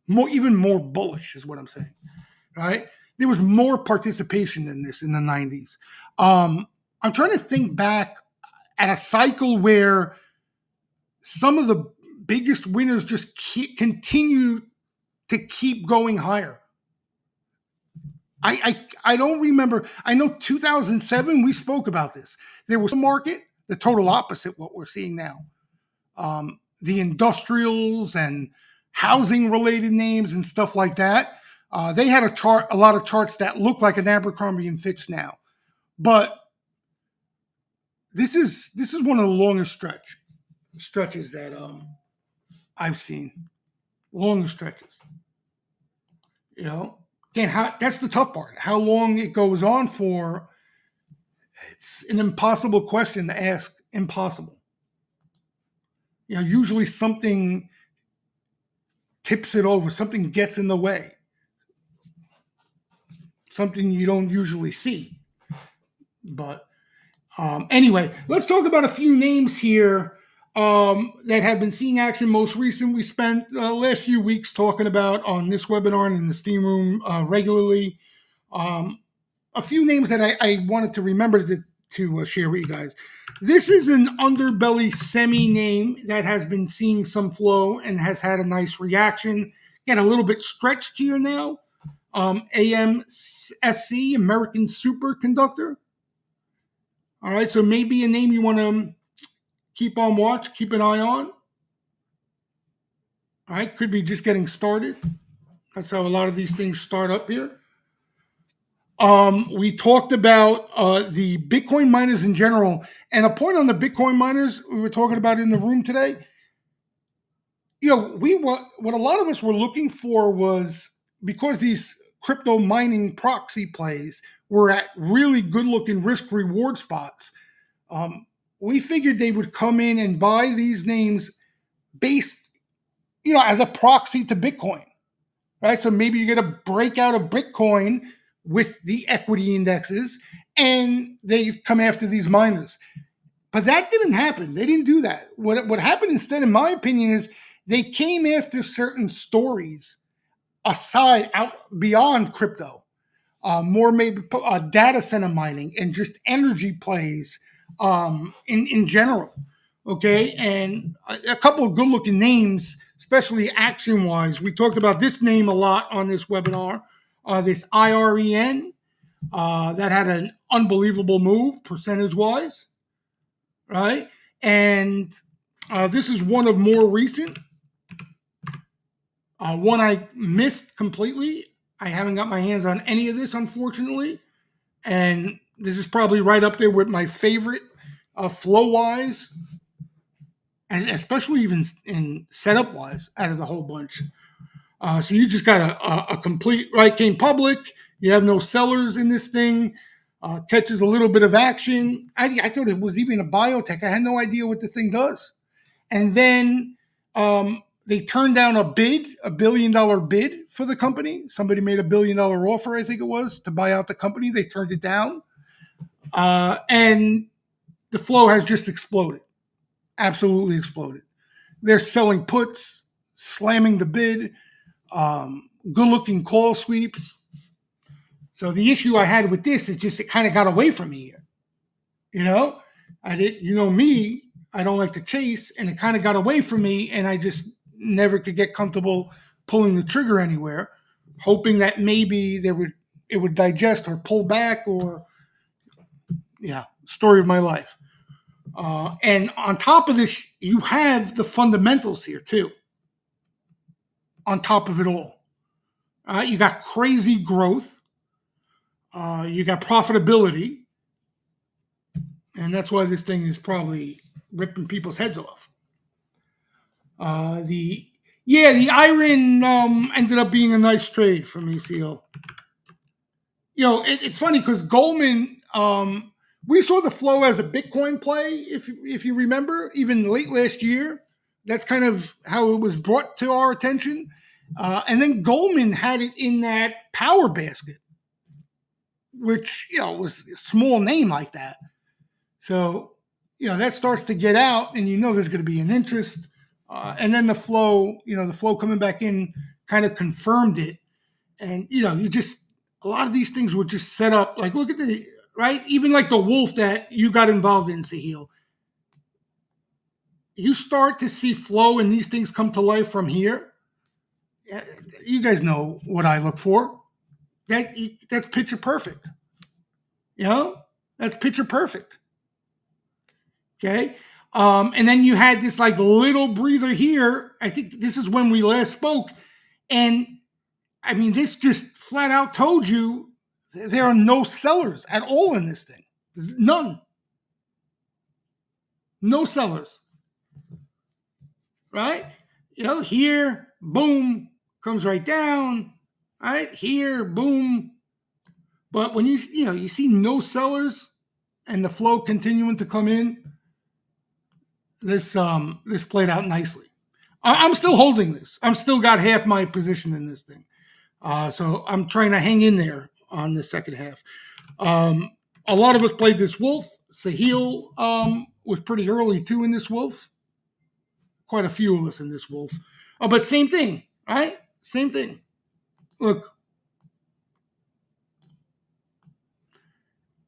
even more bullish is what I'm saying, right? There was more participation in this in the 90s. I'm trying to think back at a cycle where some of the biggest winners just continue to keep going higher. I don't remember. I know 2007 we spoke about this. There was a market, the total opposite what we're seeing now. The industrials and housing related names and stuff like that. They had a lot of charts that look like an Abercrombie and Fitch now, but this is one of the longest stretches that I've seen. Longest stretches. You know, again, that's the tough part. How long it goes on for, it's an impossible question to ask. Impossible. Usually something tips it over, something gets in the way, something you don't usually see. But anyway, let's talk about a few names here that have been seeing action most recent. We spent the last few weeks talking about on this webinar and in the Steam Room regularly. A few names that I wanted to remember to share with you guys. This is an underbelly semi name that has been seeing some flow and has had a nice reaction. Again, a little bit stretched here now. AMSC, American Superconductor. All right, so maybe a name you want to keep on watch, keep an eye on. All right, could be just getting started. That's how a lot of these things start up here. We talked about the Bitcoin miners in general, and a point on the Bitcoin miners we were talking about in the room today. What a lot of us were looking for was, because these crypto mining proxy plays were at really good-looking risk-reward spots. We figured they would come in and buy these names based, as a proxy to Bitcoin, right? So maybe you get a breakout of Bitcoin with the equity indexes, and they come after these miners. But that didn't happen. They didn't do that. What happened instead, in my opinion, is they came after certain stories out beyond crypto, more maybe data center mining and just energy plays in general. Okay, and a couple of good-looking names, especially action-wise. We talked about this name a lot on this webinar. This IREN that had an unbelievable move percentage-wise, right? And this is one of more recent. One I missed completely. I haven't got my hands on any of this, unfortunately. And this is probably right up there with my favorite flow-wise, and especially even in setup-wise out of the whole bunch. So you just got a complete, right, came public. You have no sellers in this thing. Catches a little bit of action. I thought it was even a biotech. I had no idea what the thing does. And then they turned down a $1 billion bid for the company. Somebody made a $1 billion offer, I think it was, to buy out the company. They turned it down. And the flow has just exploded. Absolutely exploded. They're selling puts, slamming the bid. Good-looking call sweeps. So the issue I had with this is just it kind of got away from me here. Me, I don't like to chase, and it kind of got away from me, and I just never could get comfortable pulling the trigger anywhere, hoping that maybe it would digest or pull back, or story of my life. And on top of this, you have the fundamentals here too. On top of it all. You got crazy growth. You got profitability. And that's why this thing is probably ripping people's heads off. The Iron ended up being a nice trade for me, Seal. It's funny because Goldman, we saw the flow as a Bitcoin play, if you remember, even late last year. That's kind of how it was brought to our attention. And then Goldman had it in that power basket, which, was a small name like that. So, that starts to get out, and there's going to be an interest. And then the flow coming back in kind of confirmed it. And you just a lot of these things were just set up. Like look at the right, even like the wolf that you got involved in, Sahil. You start to see flow and these things come to life from here. You guys know what I look for. That's picture perfect. That's picture perfect. Okay. And then you had this like little breather here. I think this is when we last spoke. And I mean, this just flat out told you there are no sellers at all in this thing. None. No sellers. Right? Here, boom, comes right down. Right? Here, boom. But when you see no sellers and the flow continuing to come in, this played out nicely. I'm still holding this. I'm still got half my position in this thing. So I'm trying to hang in there on the second half. A lot of us played this wolf. Sahil was pretty early too in this wolf. Quite a few of us in this wolf. But same thing, right? Same thing. Look.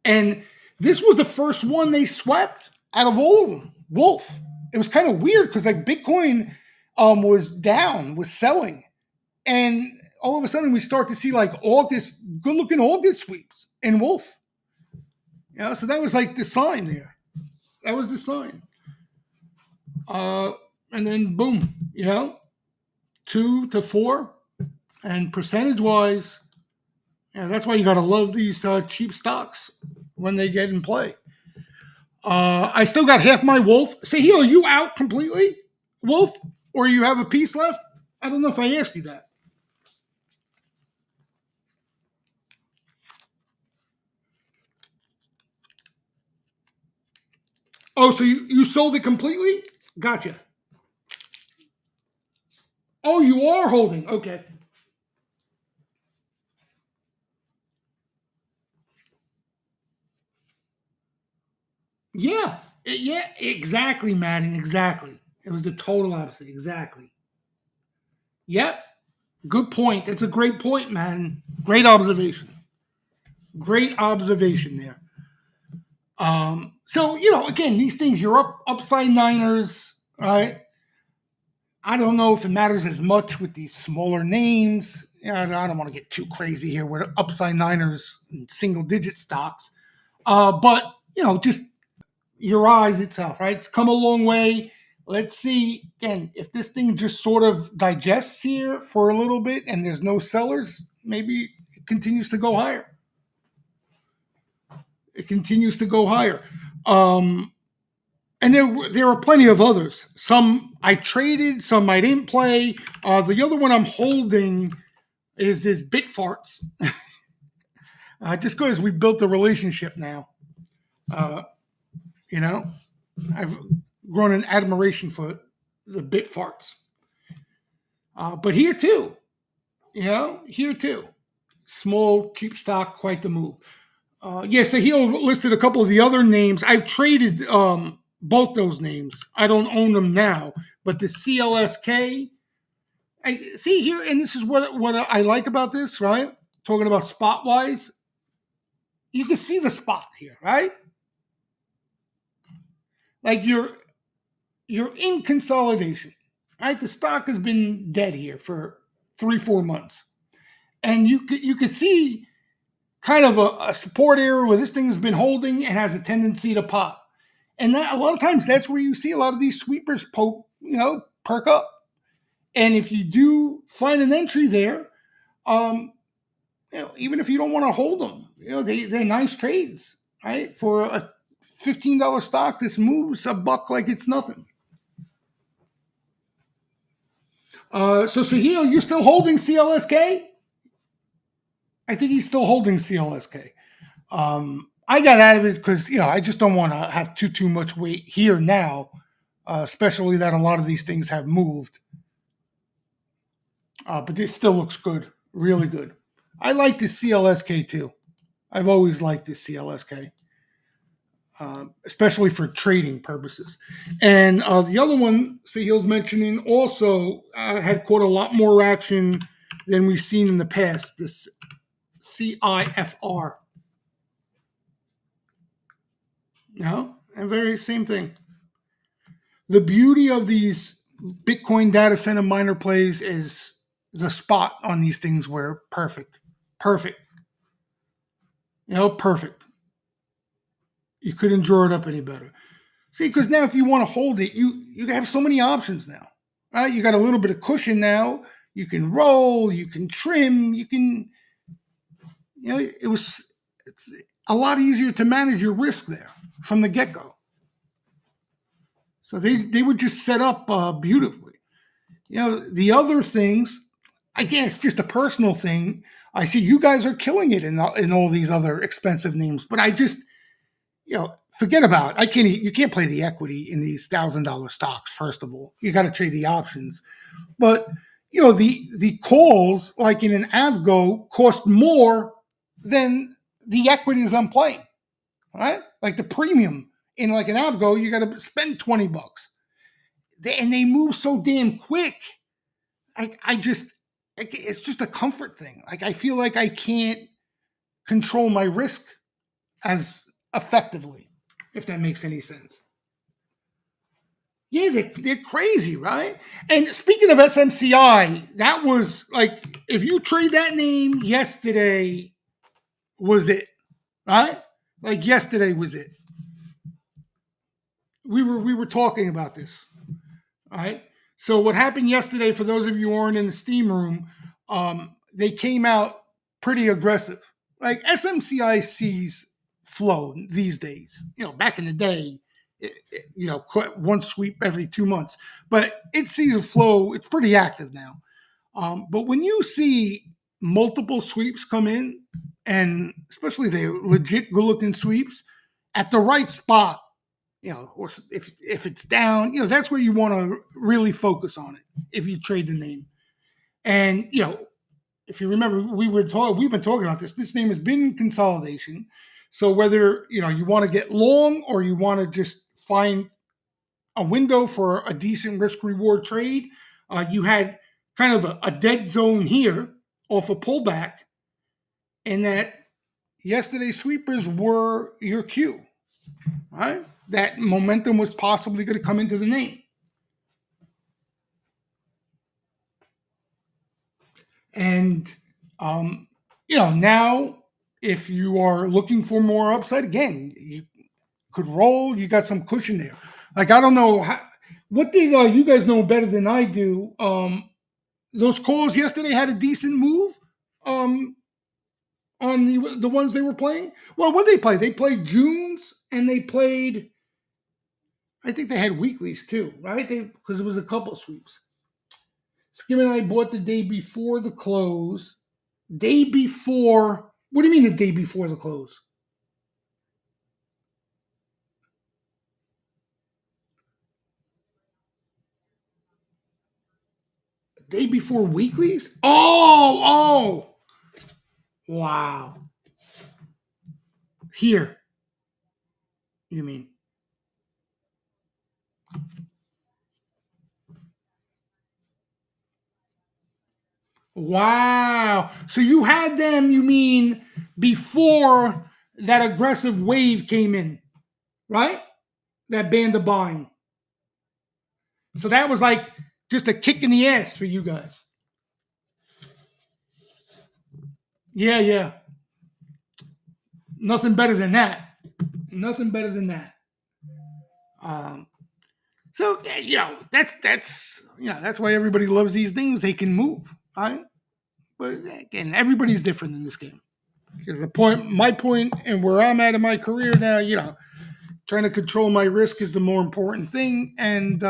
And this was the first one they swept out of all of them. Wolf. It was kind of weird because like Bitcoin was down, was selling. And all of a sudden we start to see like August, good looking August sweeps in Wolf. So that was like the sign there. That was the sign. And then boom, 2 to 4. And percentage wise, that's why you got to love these cheap stocks when they get in play. I still got half my Wolf. Sahil, are you out completely, Wolf? Or you have a piece left? I don't know if I asked you that. Oh, so you sold it completely? Gotcha. Oh, you are holding. Okay. Yeah. Yeah, exactly, Madden. Exactly. It was the total opposite. Exactly. Yep. Good point. That's a great point, man. Great observation. Great observation there. So, again, these things, you're upside Niners, right? I don't know if it matters as much with these smaller names. I don't want to get too crazy here with upside Niners and single digit stocks. But, just your eyes itself, right? It's come a long way. Let's see, again, if this thing just sort of digests here for a little bit and there's no sellers, maybe it continues to go higher. It continues to go higher. And there are plenty of others. Some I traded, some I didn't play. The other one I'm holding is this Bitfarts. Just because we built a relationship now. I've grown an admiration for the Bitfarts. But here too, small, cheap stock, quite the move. So he listed a couple of the other names. I've traded both those names. I don't own them now, but the CLSK, I see here, and this is what I like about this, right? Talking about spot wise, you can see the spot here, right? Like you're in consolidation, right? The stock has been dead here for 3-4 months, and you could see kind of a support area where this thing has been holding and has a tendency to pop. And that a lot of times that's where you see a lot of these sweepers perk up. And if you do find an entry there, even if you don't want to hold them, they're nice trades, right? For a $15 stock, this moves a buck like it's nothing. So Sahil, you're still holding CLSK? I think he's still holding CLSK. I got out of it because I just don't want to have too much weight here now, especially that a lot of these things have moved. But this still looks good, really good. I like the CLSK too. I've always liked the CLSK. especially for trading purposes. And the other one, Sahil's mentioning, also had caught a lot more action than we've seen in the past. This CIFR, and very same thing. The beauty of these Bitcoin data center miner plays is the spot on these things were perfect, perfect, perfect. You couldn't draw it up any better. See, because now if you want to hold it, you have so many options now. Right? You got a little bit of cushion now. You can roll, you can trim, you can, it's a lot easier to manage your risk there from the get go. So they were just set up beautifully. The other things, I guess, just a personal thing. I see you guys are killing it in all these other expensive names, but I just, forget about it. You can't play the equity in these $1,000 stocks. First of all, you got to trade the options. But the calls, like in an Avgo, cost more than the equities I'm playing. Right? Like the premium in like an Avgo, you got to spend $20, and they move so damn quick. It's just a comfort thing. Like I feel like I can't control my risk as effectively, if that makes any sense. Yeah, they're crazy, right? And speaking of SMCI, that was like, if you trade that name, yesterday was it, right? Like yesterday was it. We were talking about this, right? So what happened yesterday, for those of you who aren't in the steam room, they came out pretty aggressive. Like SMCI sees flow these days. Back in the day, one sweep every 2 months, but it sees a flow. It's pretty active now. But when you see multiple sweeps come in, and especially they're legit good-looking sweeps at the right spot, or if it's down, that's where you want to really focus on it if you trade the name. And if you remember, we've been talking about this. This name has been in consolidation. So whether you want to get long or you want to just find a window for a decent risk reward trade, you had kind of a dead zone here off a pullback, and that yesterday's sweepers were your cue, right? That momentum was possibly going to come into the name. And, now if you are looking for more upside, again, you could roll. You got some cushion there. Like, I don't know. What did you guys know better than I do? Those calls yesterday had a decent move on the ones they were playing. Well, what did they play? They played Junes, and they played, I think they had weeklies too, right? Because it was a couple sweeps. Skim and I bought the day before the close. Day before. What do you mean the day before the close? Day before weeklies? Oh. Wow. Here, you mean? Wow. So you had them, you mean, before that aggressive wave came in, right? That band of buying. So that was like just a kick in the ass for you guys. Yeah. Nothing better than that. Nothing better than that. So that's why everybody loves these things. They can move, right? But again, everybody's different in this game. My point, and where I'm at in my career now, trying to control my risk is the more important thing. And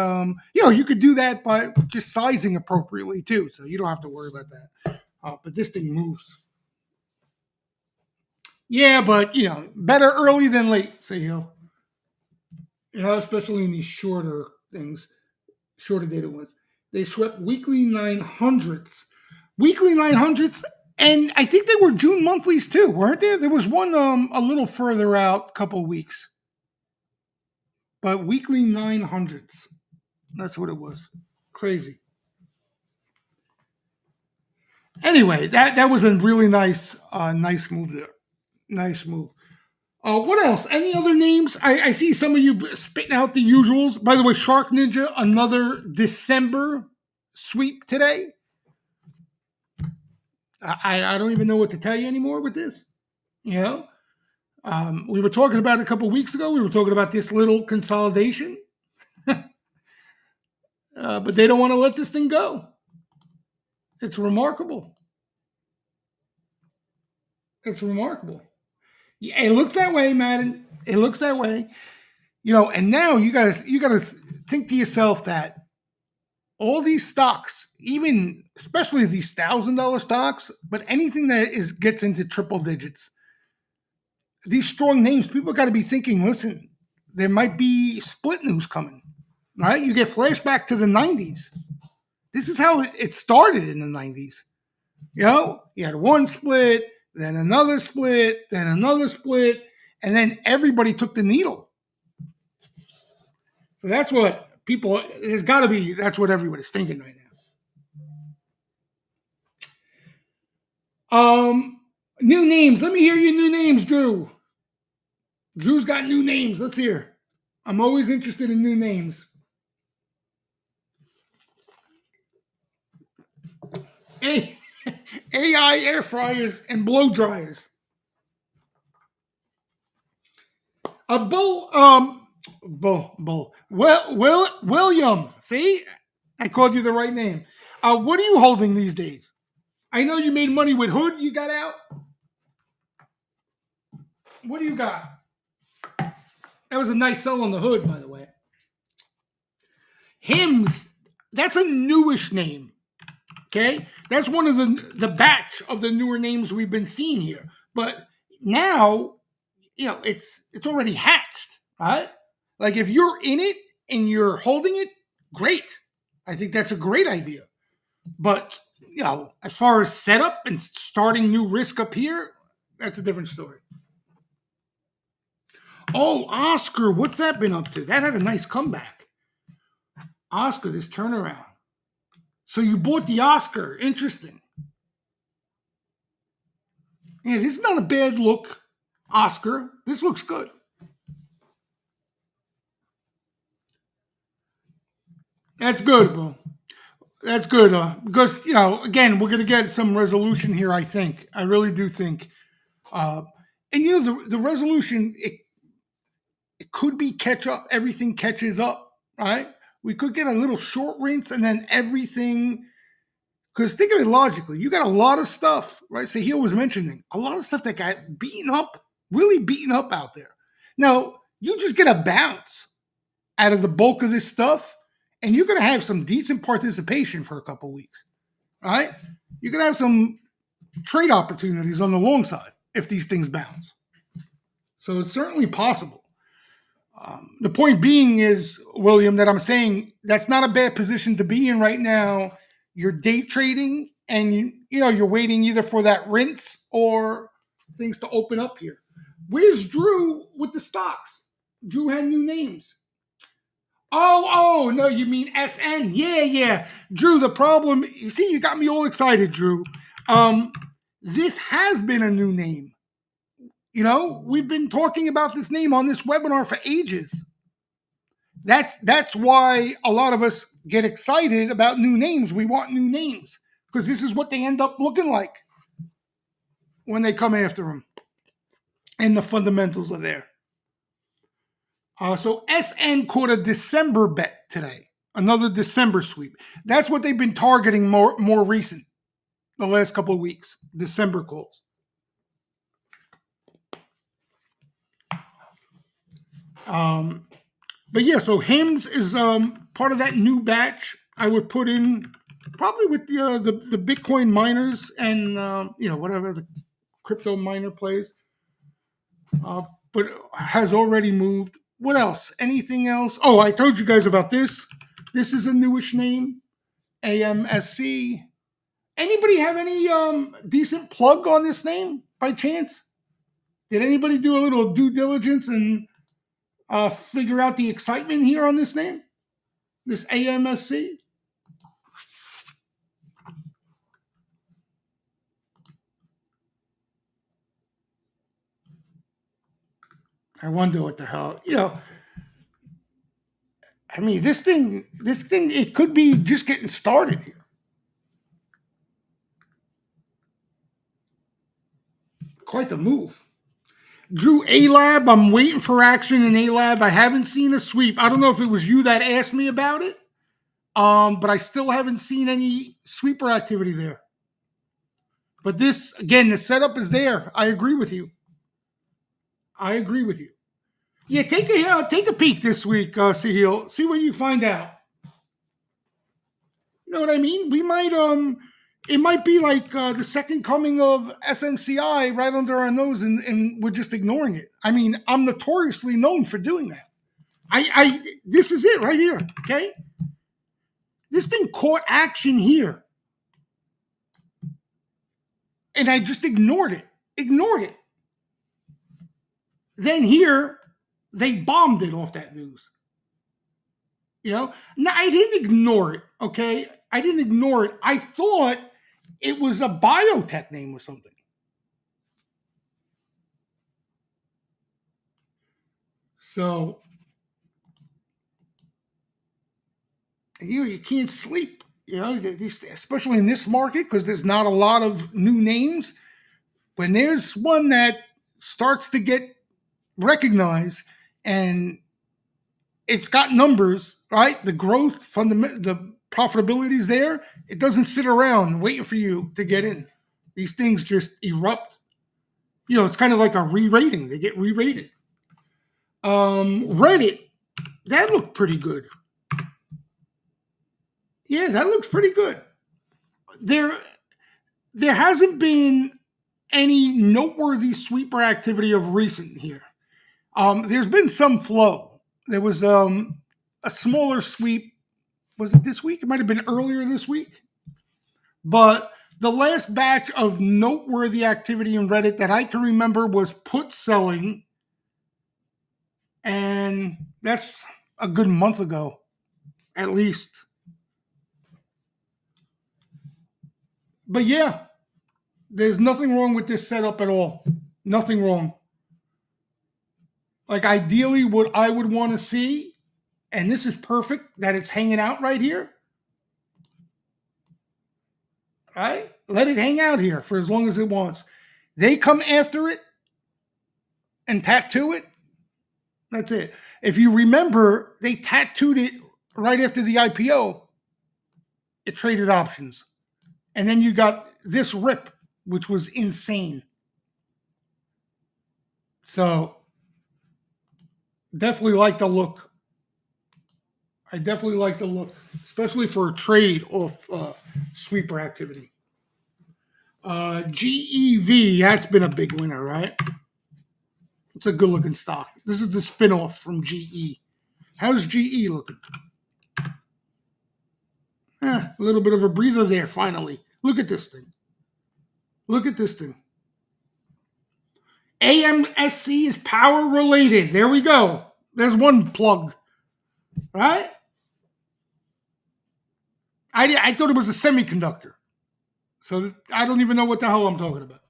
you could do that by just sizing appropriately too, so you don't have to worry about that. But this thing moves. Yeah, but better early than late, say especially in these shorter things, shorter dated ones. They swept weekly 900s. Weekly 900s, and I think they were June monthlies too, weren't there? There was one a little further out, couple weeks. but weekly 900s. That's what it was. Crazy. Anyway, that was a really nice move there. Nice move. What else? Any other names? I see some of you spitting out the usuals. By the way, Shark Ninja, another December sweep today. I don't even know what to tell you anymore with this. You know, we were talking about it a couple of weeks ago. We were talking about this little consolidation, but they don't want to let this thing go. It's remarkable. It's remarkable. Yeah, it looks that way, Madden. It looks that way. And now you gotta think to yourself that all these stocks, even especially these $1,000 stocks, but anything that gets into triple digits, these strong names, people got to be thinking, listen, there might be split news coming, right? You get flashback to the 90s. This is how it started in the 90s. You had one split, then another split, then another split, and then everybody took the needle. So that's what that's what everybody's thinking right now. New names. Let me hear your new names, Drew. Drew's got new names. Let's hear. I'm always interested in new names. AI air fryers and blow dryers. A bull. William. See, I called you the right name. What are you holding these days? I know you made money with Hood. You got out. What do you got? That was a nice sell on the Hood, by the way. Hims. That's a newish name. Okay, that's one of the batch of the newer names we've been seeing here. But now, it's already hatched, right? Like if you're in it and you're holding it, great. I think that's a great idea. But as far as setup and starting new risk up here, that's a different story. Oh, Oscar, what's that been up to? That had a nice comeback. Oscar, this turnaround. So you bought the Oscar. Interesting. Yeah, this is not a bad look, Oscar. This looks good. That's good, bro. That's good. Because, again, we're going to get some resolution here, I think. I really do think. And, the resolution, it could be catch up. Everything catches up, right? We could get a little short rinse and then everything. Because think of it logically. You got a lot of stuff, right? So he was mentioning a lot of stuff that got beaten up, really beaten up out there. Now, you just get a bounce out of the bulk of this stuff, and you're going to have some decent participation for a couple weeks, right? You're going to have some trade opportunities on the long side if these things bounce. So it's certainly possible. The point being is, William, that I'm saying that's not a bad position to be in right now. You're day trading, and you're waiting either for that rinse or things to open up here. Where's Drew with the stocks? Drew had new names. Oh, no, you mean SN? Yeah. Drew, the problem, you see, you got me all excited, Drew. This has been a new name. We've been talking about this name on this webinar for ages. That's why a lot of us get excited about new names. We want new names because this is what they end up looking like when they come after them. And the fundamentals are there. So SN caught a December bet today, another December sweep. That's what they've been targeting more recent, the last couple of weeks, December calls. But yeah, so Hims is part of that new batch. I would put in probably with the Bitcoin miners and whatever the crypto miner plays. But has already moved. What else? Anything else? Oh, I told you guys about this. This is a newish name, AMSC. Anybody have any decent plug on this name by chance? Did anybody do a little due diligence and figure out the excitement here on this name, this AMSC? I wonder what the hell, I mean, this thing, it could be just getting started here. Quite the move. Drew A-Lab, I'm waiting for action in A-Lab. I haven't seen a sweep. I don't know if it was you that asked me about it, but I still haven't seen any sweeper activity there. But this, again, the setup is there. I agree with you. Yeah, take a peek this week, Sahil. See what you find out. You know what I mean? We might it might be like the second coming of SMCI right under our nose, and we're just ignoring it. I mean, I'm notoriously known for doing that. This is it right here. Okay, this thing caught action here, and I just ignored it. Then here, they bombed it off that news. No, I didn't ignore it. Okay, I didn't ignore it. I thought it was a biotech name or something. So you can't sleep. Especially in this market because there's not a lot of new names. When there's one that starts to get recognized and it's got numbers, right? The growth from the profitability is there. It doesn't sit around waiting for you to get in. These things just erupt. It's kind of like a re-rating. They get re-rated. Reddit, that looked pretty good. Yeah, that looks pretty good. There hasn't been any noteworthy sweeper activity of recent here. There's been some flow. There was a smaller sweep. Was it this week? It might have been earlier this week. But the last batch of noteworthy activity in Reddit that I can remember was put selling. And that's a good month ago, at least. But yeah, there's nothing wrong with this setup at all. Nothing wrong. Like ideally what I would want to see, and this is perfect that it's hanging out right here. Right? Let it hang out here for as long as it wants. They come after it and tattoo it. That's it. If you remember, they tattooed it right after the IPO. It traded options. And then you got this rip, which was insane. So definitely like the look. I definitely like the look, especially for a trade off sweeper activity. GEV, that's been a big winner, right? It's a good looking stock. This is the spinoff from GE. How's GE looking? A little bit of a breather there, finally. Look at this thing. AMSC is power related. There we go. There's one plug. Right? I thought it was a semiconductor. So I don't even know what the hell I'm talking about.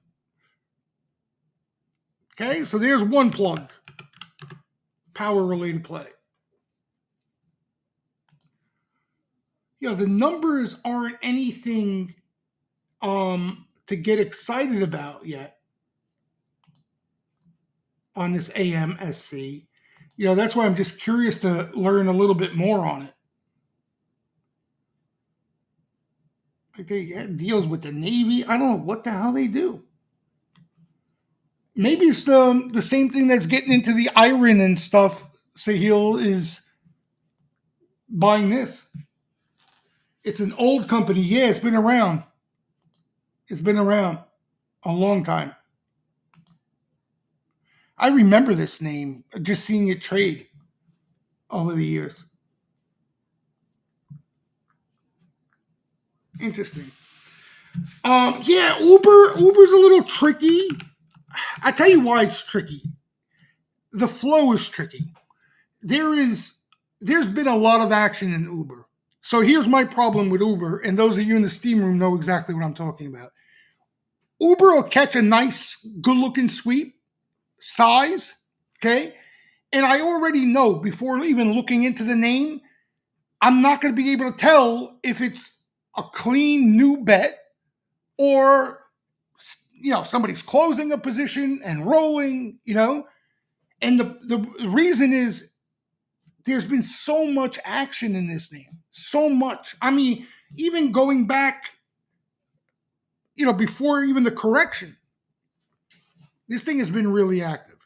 Okay, so there's one plug. Power related play. The numbers aren't anything to get excited about yet on this AMSC. That's why I'm just curious to learn a little bit more on it. Like they have deals with the Navy. I don't know what the hell they do. Maybe it's the same thing that's getting into the iron and stuff. Sahil is buying this. It's an old company. Yeah, it's been around. It's been around a long time. I remember this name, just seeing it trade over the years. Interesting. Yeah, Uber's a little tricky. I tell you why it's tricky. The flow is tricky. there's been a lot of action in Uber. So here's my problem with Uber, and those of you in the steam room know exactly what I'm talking about. Uber will catch a nice, good-looking sweep size, okay? And I already know before even looking into the name, I'm not going to be able to tell if it's a clean new bet or somebody's closing a position and rolling, And the reason is there's been so much action in this name, so much. I mean, even going back, before even the correction, this thing has been really active.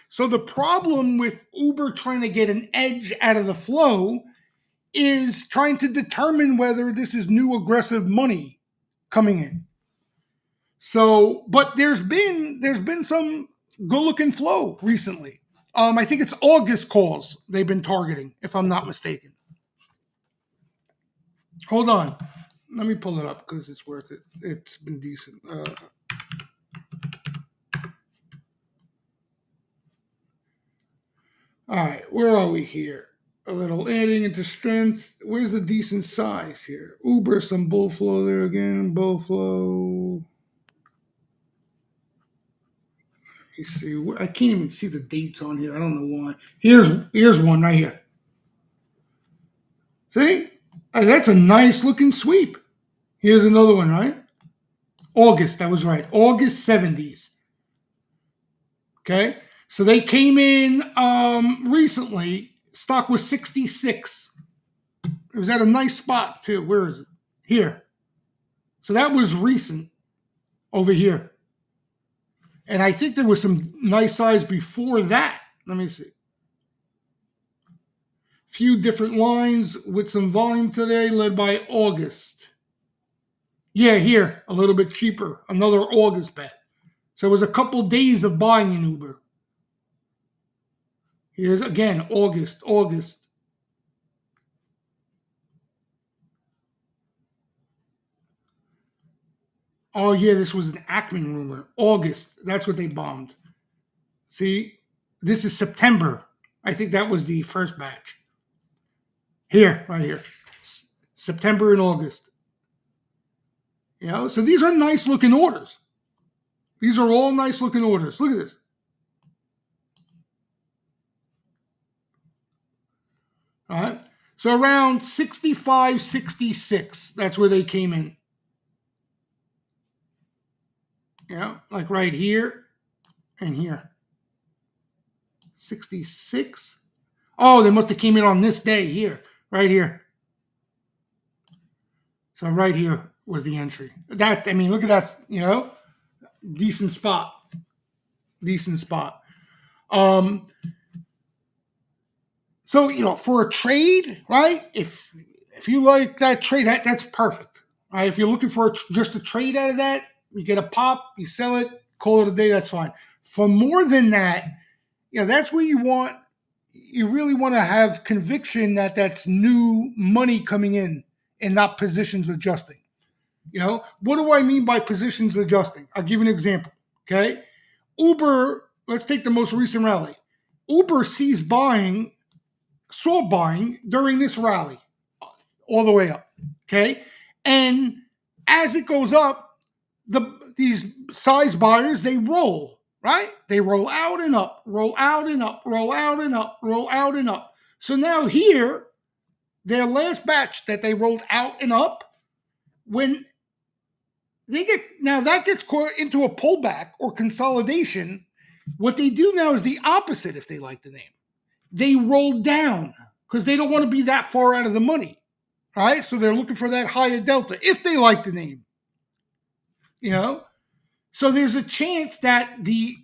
So the problem with Uber trying to get an edge out of the flow is trying to determine whether this is new aggressive money coming in. So, but there's been some good looking flow recently. I think it's August calls they've been targeting, if I'm not mistaken. Hold on, let me pull it up because it's worth it. It's been decent. All right, where are we here? A little adding into strength. Where's the decent size here? Uber, some bull flow there again. Bull flow. Let me see. I can't even see the dates on here. I don't know why. Here's one right here. See? That's a nice looking sweep. Here's another one, right? August, that was right. August 70s. Okay? So they came in recently. Stock was 66. It was at a nice spot, too. Where is it? Here. So that was recent over here. And I think there was some nice size before that. Let me see. Few different lines with some volume today, led by August. Yeah, here, a little bit cheaper. Another August bet. So it was a couple days of buying in Uber. Here's again, August. Oh, yeah, this was an Ackman rumor. August, that's what they bombed. See, this is September. I think that was the first batch. Here, right here. September and August. So these are nice looking orders. These are all nice looking orders. Look at this. All right. So around 65, 66, that's where they came in. Like right here and here. 66. Oh, they must have came in on this day here, right here. So right here was the entry. Look at that, decent spot. So, for a trade, right? If you like that trade, that's perfect. Right? If you're looking for just a trade out of that, you get a pop, you sell it, call it a day, that's fine. For more than that, that's where you really want to have conviction that that's new money coming in and not positions adjusting. What do I mean by positions adjusting? I'll give you an example. Okay. Uber, let's take the most recent rally. Uber saw buying during this rally all the way up. Okay. And as it goes up, these size buyers, they roll, right? They roll out and up, roll out and up, roll out and up, roll out and up. So now here, their last batch that they rolled out and up, when that gets caught into a pullback or consolidation, what they do now is the opposite if they like the name. They roll down because they don't want to be that far out of the money. Right? So they're looking for that higher delta if they like the name. So there's a chance that the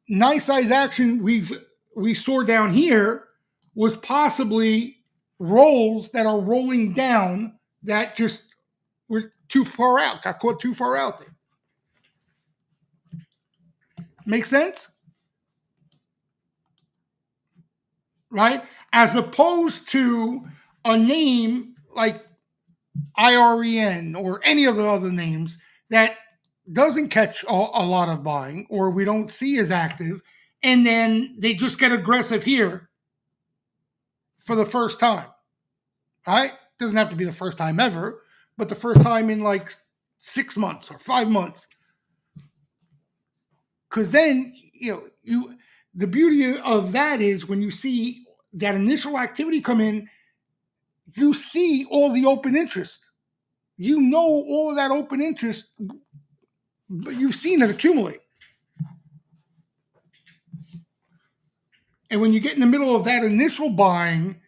nice size action we saw down here was possibly rolls that are rolling down that just were too far out, got caught too far out there. Make sense? Right? As opposed to a name like IREN or any of the other names that doesn't catch a lot of buying or we don't see as active, and then they just get aggressive here for the first time. All right? Doesn't have to be the first time ever, but the first time in like 6 months or 5 months. Because then, the beauty of that is when you see that initial activity come in, you see all the open interest. You know all of that open interest, but you've seen it accumulate. And when you get in the middle of that initial buying,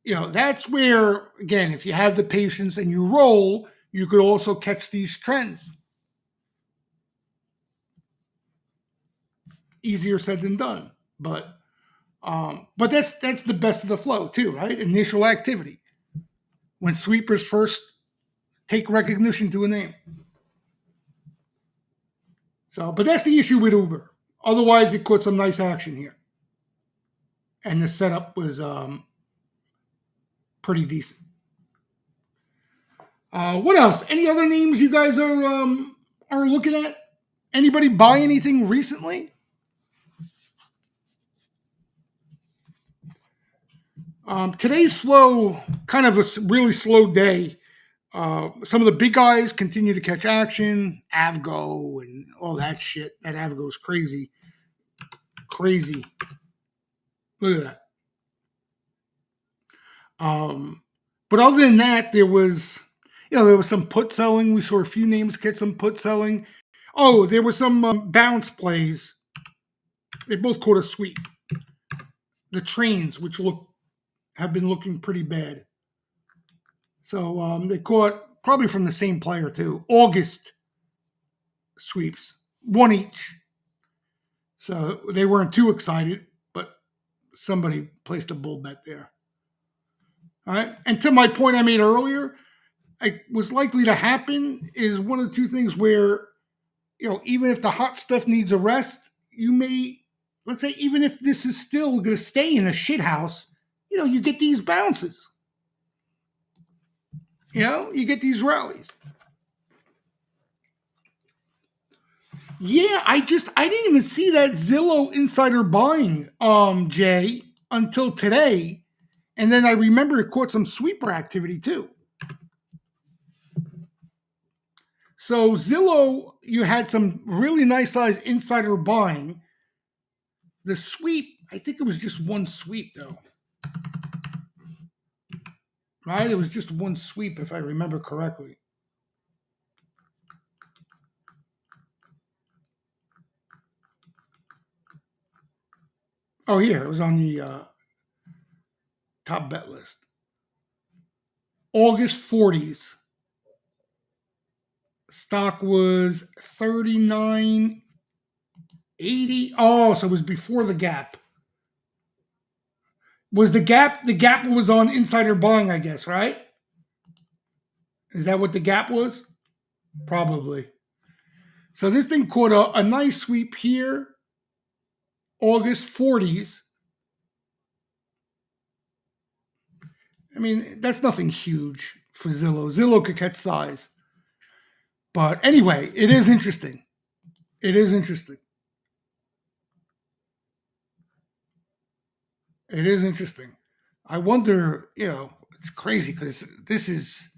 that's where, again, if you have the patience and you roll, you could also catch these trends. Easier said than done, but that's the best of the flow too, right? Initial activity when sweepers first take recognition to a name. So, but that's the issue with Uber. Otherwise, it caught some nice action here, and the setup was pretty decent. What else? Any other names you guys are looking at? Anybody buy anything recently? Today's slow, kind of a really slow day. Some of the big guys continue to catch action. Avgo and all that shit. That Avgo is crazy. Crazy. Look at that. But other than that, there was some put selling. We saw a few names catch some put selling. Oh, there were some bounce plays. They both caught a sweep. The trains, which have been looking pretty bad. So they caught probably from the same player too. August sweeps, one each. So they weren't too excited, but somebody placed a bull bet there. All right. And to my point I made earlier, what's likely to happen is one of the two things where, even if the hot stuff needs a rest, you may, let's say, even if this is still going to stay in a shit house, you get these bounces. You get these rallies. Yeah, I didn't even see that Zillow insider buying, Jay, until today. And then I remember it caught some sweeper activity too. So Zillow, you had some really nice size insider buying. The sweep, I think it was just one sweep though. Right? It was just one sweep if I remember correctly. Oh, here, it was on the top bet list. August 40s. Stock was 39.80. Oh, so it was before the gap. Was the gap was on insider buying, I guess, right? Is that what the gap was? Probably. So this thing caught a nice sweep here. August 40s. I mean, that's nothing huge for Zillow. Zillow could catch size. But anyway, it is interesting. It is interesting. It is interesting. I wonder, it's crazy because this is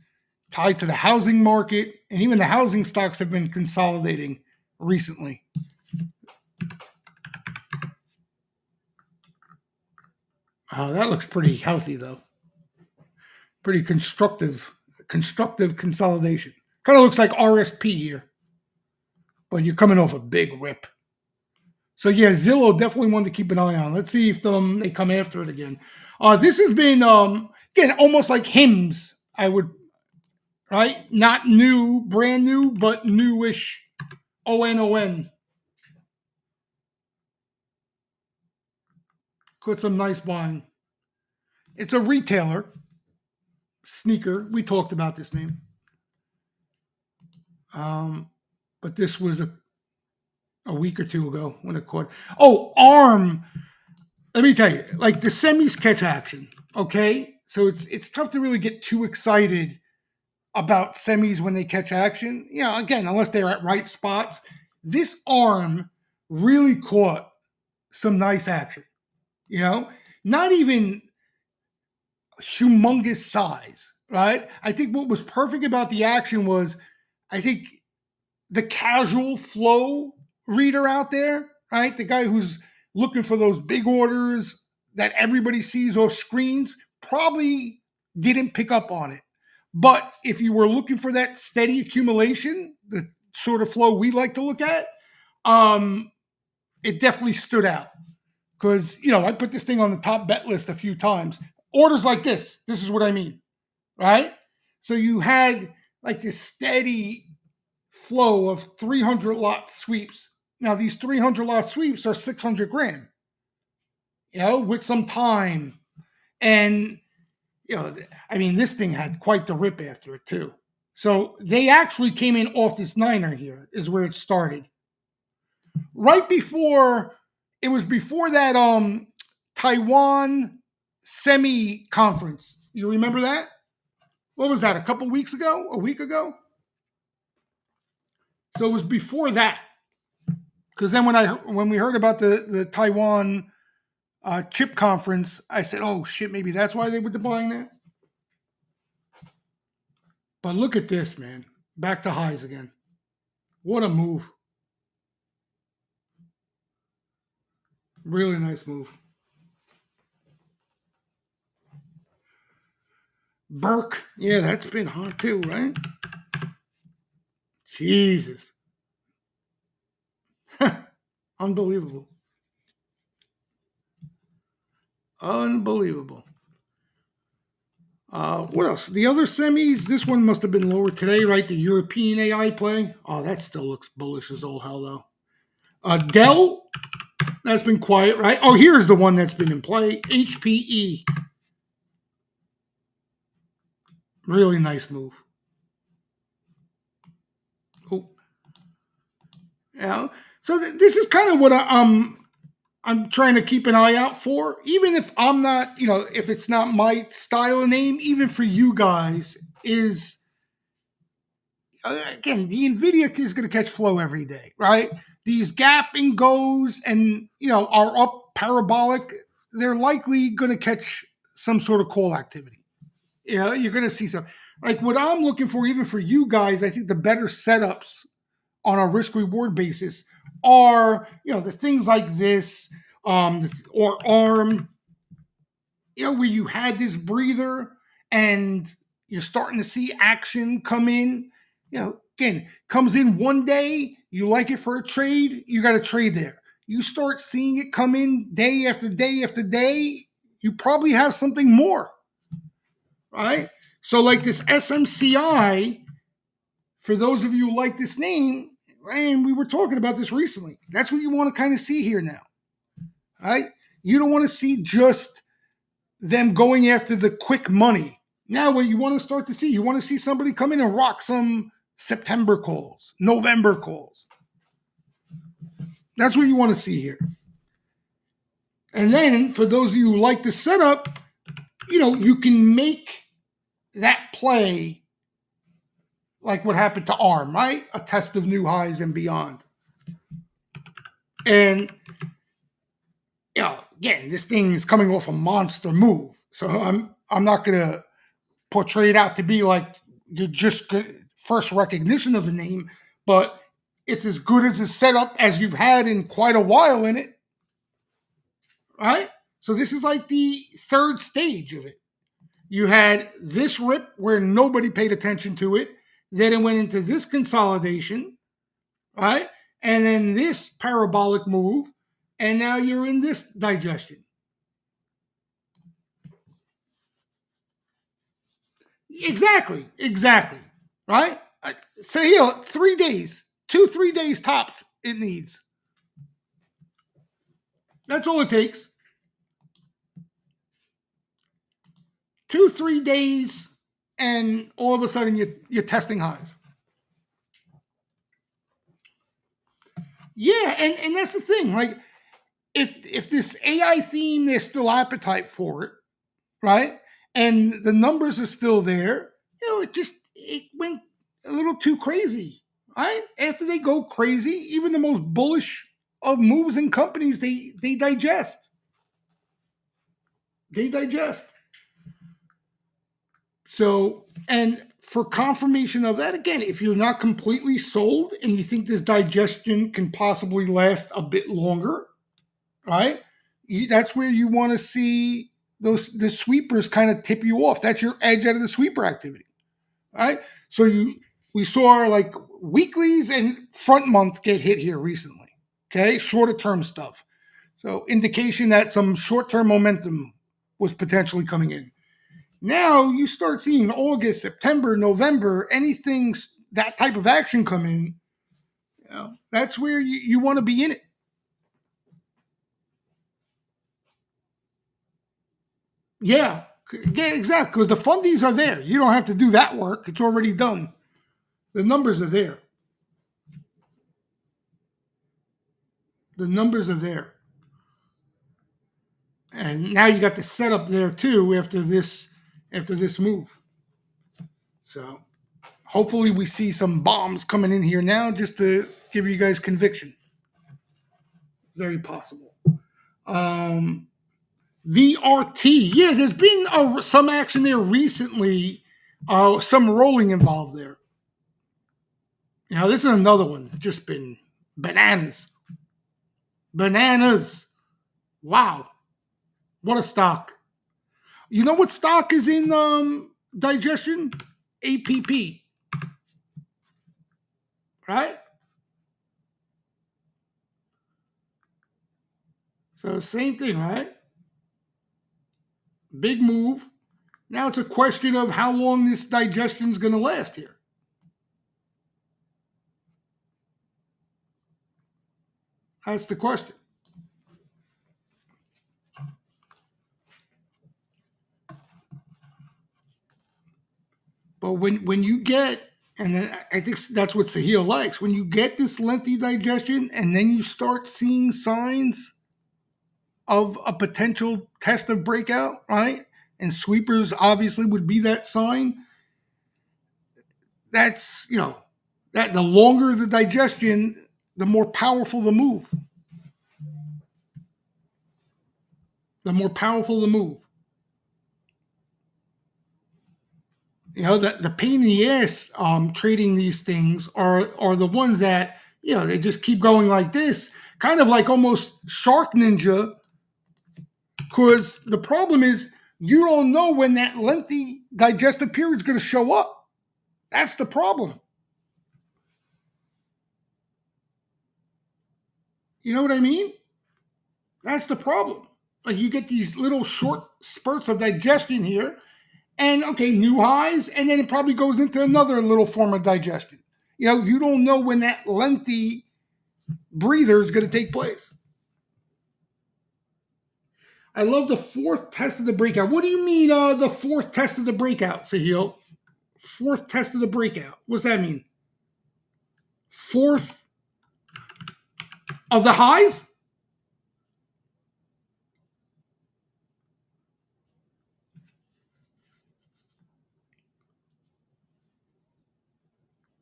tied to the housing market, and even the housing stocks have been consolidating recently. That looks pretty healthy, though. Pretty constructive consolidation. Kind of looks like RSP here, but you're coming off a big rip. So yeah, Zillow definitely one to keep an eye on. Let's see if they come after it again. This has been again almost like hymns. I would right, not new, brand new, but newish. ON. Got some nice buying. It's a retailer sneaker. We talked about this name. But this was a week or two ago when it caught. Oh, ARM. Let me tell you, like the semis catch action. Okay, so it's tough to really get too excited about semis when they catch action. Again, unless they're at right spots. This ARM really caught some nice action. Not even humongous size, right? I think what was perfect about the action was, I think the casual flow reader out there, right? The guy who's looking for those big orders that everybody sees off screens probably didn't pick up on it. But if you were looking for that steady accumulation, the sort of flow we like to look at, um, it definitely stood out. Because, I put this thing on the top bet list a few times. Orders like this is what I mean, right? So you had like this steady flow of 300 lot sweeps. Now, these 300 lot sweeps are 600 grand, with some time. And, this thing had quite the rip after it, too. So they actually came in off this niner here, is where it started. Right before, it was before that Taiwan semi conference. You remember that? What was that, a couple weeks ago? A week ago? So it was before that. Because then when we heard about the Taiwan chip conference, I said, "Oh shit, maybe that's why they were buying that." But look at this, man! Back to highs again. What a move! Really nice move. Burke, yeah, that's been hot too, right? Jesus, unbelievable, unbelievable. What else? The other semis, this one must have been lower today, right? The European AI play. Oh, that still looks bullish as all hell, though. Dell, that's been quiet, right? Oh, here's the one that's been in play. HPE. Really nice move. Oh, yeah. So this is kind of what I'm trying to keep an eye out for, even if I'm not, if it's not my style of name, even for you guys, is again, the Nvidia is going to catch flow every day, right? These gap and goes and are up parabolic. They're likely going to catch some sort of call activity. You're going to see some. Like what I'm looking for, even for you guys, I think the better setups on a risk reward basis are the things like this, or ARM, where you had this breather and you're starting to see action come in. Again, comes in one day, you like it for a trade, you got to trade there. You start seeing it come in day after day after day, you probably have something more, right? So, like this SMCI, for those of you who like this name, right, and we were talking about this recently, that's what you want to kind of see here now, right? You don't want to see just them going after the quick money. Now, what you want to start to see, you want to see somebody come in and rock some September calls, November calls. That's what you want to see here. And then, for those of you who like the setup, you can make that play like what happened to ARM, right? A test of new highs and beyond. And, again, this thing is coming off a monster move. So I'm not going to portray it out to be like you just first recognition of the name, but it's as good as a setup as you've had in quite a while in it, right? So this is like the third stage of it. You had this rip where nobody paid attention to it. Then it went into this consolidation, right? And then this parabolic move. And now you're in this digestion. Exactly. Right? So 3 days, 3 days tops it needs. That's all it takes. 2-3 days, and all of a sudden you're testing highs. Yeah, and that's the thing. Like, if this AI theme, there's still appetite for it, right? And the numbers are still there. It went a little too crazy, right? After they go crazy, even the most bullish of moves in companies, they digest. They digest. So, and for confirmation of that, again, if you're not completely sold and you think this digestion can possibly last a bit longer, right? That's where you want to see those the sweepers kind of tip you off. That's your edge out of the sweeper activity, right? So we saw like weeklies and front month get hit here recently. Okay, shorter term stuff. So indication that some short term momentum was potentially coming in. Now you start seeing August, September, November, anything that type of action come in. That's where you want to be in it. Yeah, yeah, exactly. Because the fundies are there. You don't have to do that work. It's already done. The numbers are there. The numbers are there. And now you got the setup there too after this move. So hopefully we see some bombs coming in here now just to give you guys conviction. Very possible. Um, VRT. Yeah, there's been some action there recently. Some rolling involved there. This is another one. Just been bananas. Bananas. Wow. What a stock. You know what stock is in digestion? APP. Right? So same thing, right? Big move. Now it's a question of how long this digestion is going to last here. That's the question. But when you get, and I think that's what Sahil likes, when you get this lengthy digestion and then you start seeing signs of a potential test of breakout, right? And sweepers obviously would be that sign. That's, that the longer the digestion, the more powerful the move. The more powerful the move. The pain in the ass trading these things are the ones that, they just keep going like this, kind of like almost Shark Ninja, because the problem is you don't know when that lengthy digestive period is going to show up. That's the problem. You know what I mean? That's the problem. Like you get these little short spurts of digestion here, and okay, new highs, and then it probably goes into another little form of digestion. You don't know when that lengthy breather is going to take place. I love the fourth test of the breakout. What do you mean, the fourth test of the breakout, Sahil? Fourth test of the breakout. What's that mean? Fourth of the highs?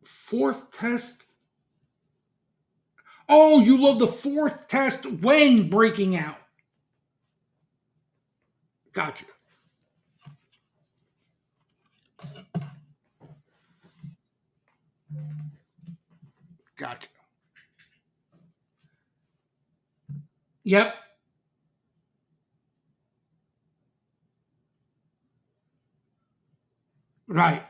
Fourth test. Oh, you love the fourth test when breaking out. Gotcha. Gotcha. Yep. Right.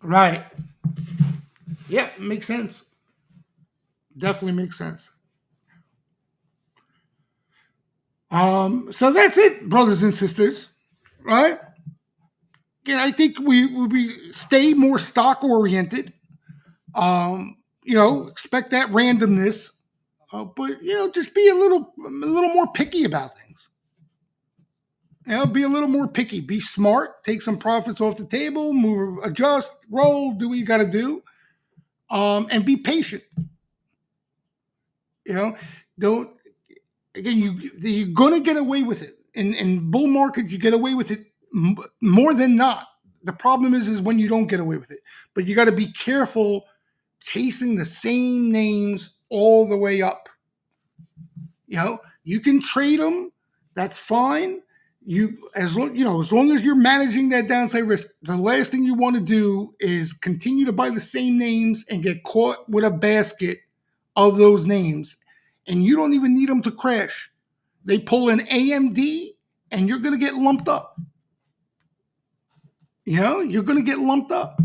Right. Yep. Makes sense. Definitely makes sense. So that's it, brothers and sisters. Right? Again, I think we stay more stock oriented. Expect that randomness, but just be a little more picky about things. Be a little more picky. Be smart. Take some profits off the table. Move, adjust, roll. Do what you got to do, and be patient. Don't again. You're gonna get away with it in bull markets. You get away with it more than not. The problem is when you don't get away with it. But you got to be careful chasing the same names all the way up. You can trade them. That's fine. As long as you're managing that downside risk, the last thing you want to do is continue to buy the same names and get caught with a basket of those names, and you don't even need them to crash. They pull an AMD, and you're going to get lumped up. You're going to get lumped up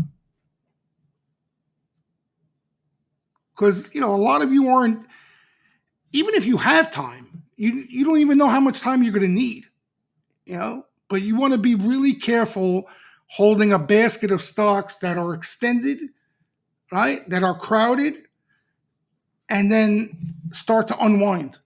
because a lot of you aren't. Even if you have time, you don't even know how much time you're going to need. But you want to be really careful holding a basket of stocks that are extended, right? That are crowded, and then start to unwind.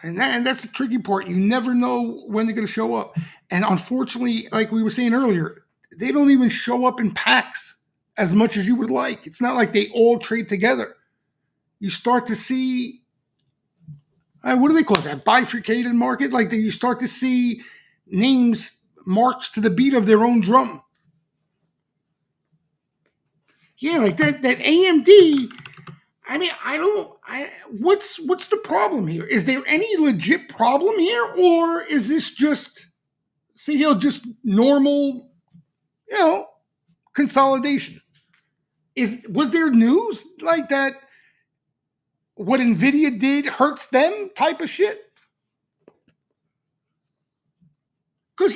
And that's the tricky part. You never know when they're going to show up. And unfortunately, like we were saying earlier, they don't even show up in packs as much as you would like. It's not like they all trade together. You start to see, what do they call it? That bifurcated market? Like that you start to see names march to the beat of their own drum. Yeah, like that AMD. I mean, what's the problem here? Is there any legit problem here, or is this just normal, consolidation? Was there news like that? What Nvidia did hurts them type of shit? Because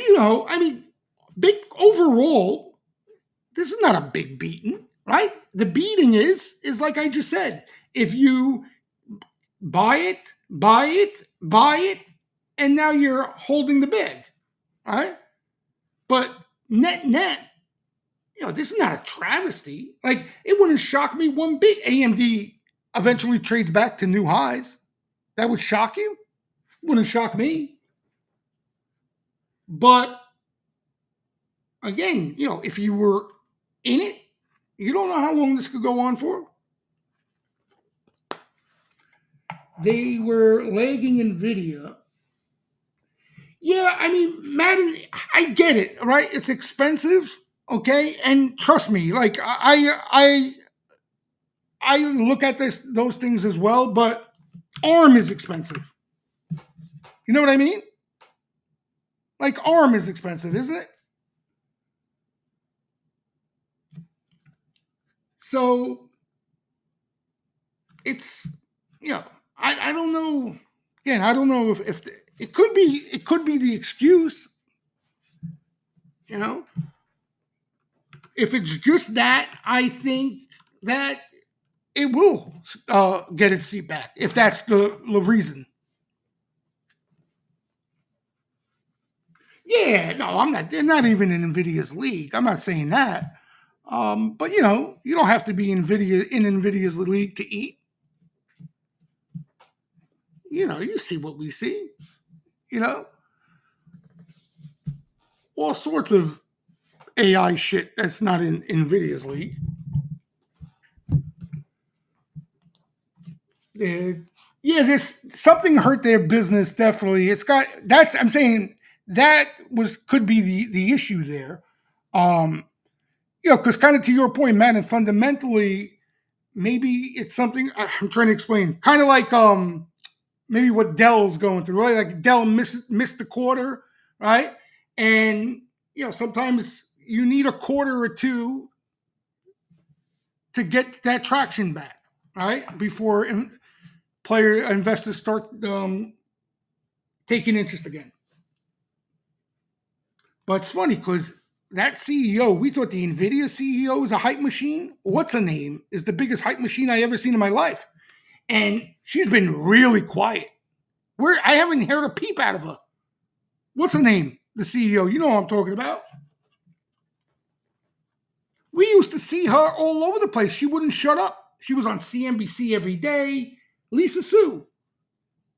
big overall, this is not a big beating, right? The beating is like I just said, if you buy it, and now you're holding the bag, right? But net, this is not a travesty. Like, it wouldn't shock me one bit. AMD eventually trades back to new highs. That would shock you? Wouldn't shock me. But again, if you were in it, you don't know how long this could go on for. They were lagging Nvidia. Yeah, Madden, I get it, right? It's expensive, okay? And trust me, like I look at those things as well, but ARM is expensive. You know what I mean? Like ARM is expensive, isn't it? So it's I don't know. Again, I don't know if it could be the excuse. If it's just that, I think that it will get its seat back if that's the reason. Yeah, no, I'm not. They're not even in Nvidia's league. I'm not saying that. But you don't have to be in Nvidia's league to eat. You see what we see. All sorts of AI shit that's not in Nvidia's league. This something hurt their business. Definitely, I'm saying that could be the issue there. Because kind of to your point, man, and fundamentally, maybe it's something I'm trying to explain. Kind of like maybe what Dell's going through, right? Like Dell missed the quarter, right? And sometimes you need a quarter or two to get that traction back, right? Before investors start taking interest again. But it's funny because that CEO, we thought the Nvidia CEO was a hype machine. What's her name is the biggest hype machine I ever seen in my life, and she's been really quiet. I haven't heard a peep out of her. What's her name? The CEO. You know what I'm talking about. We used to see her all over the place. She wouldn't shut up. She was on CNBC every day. Lisa Su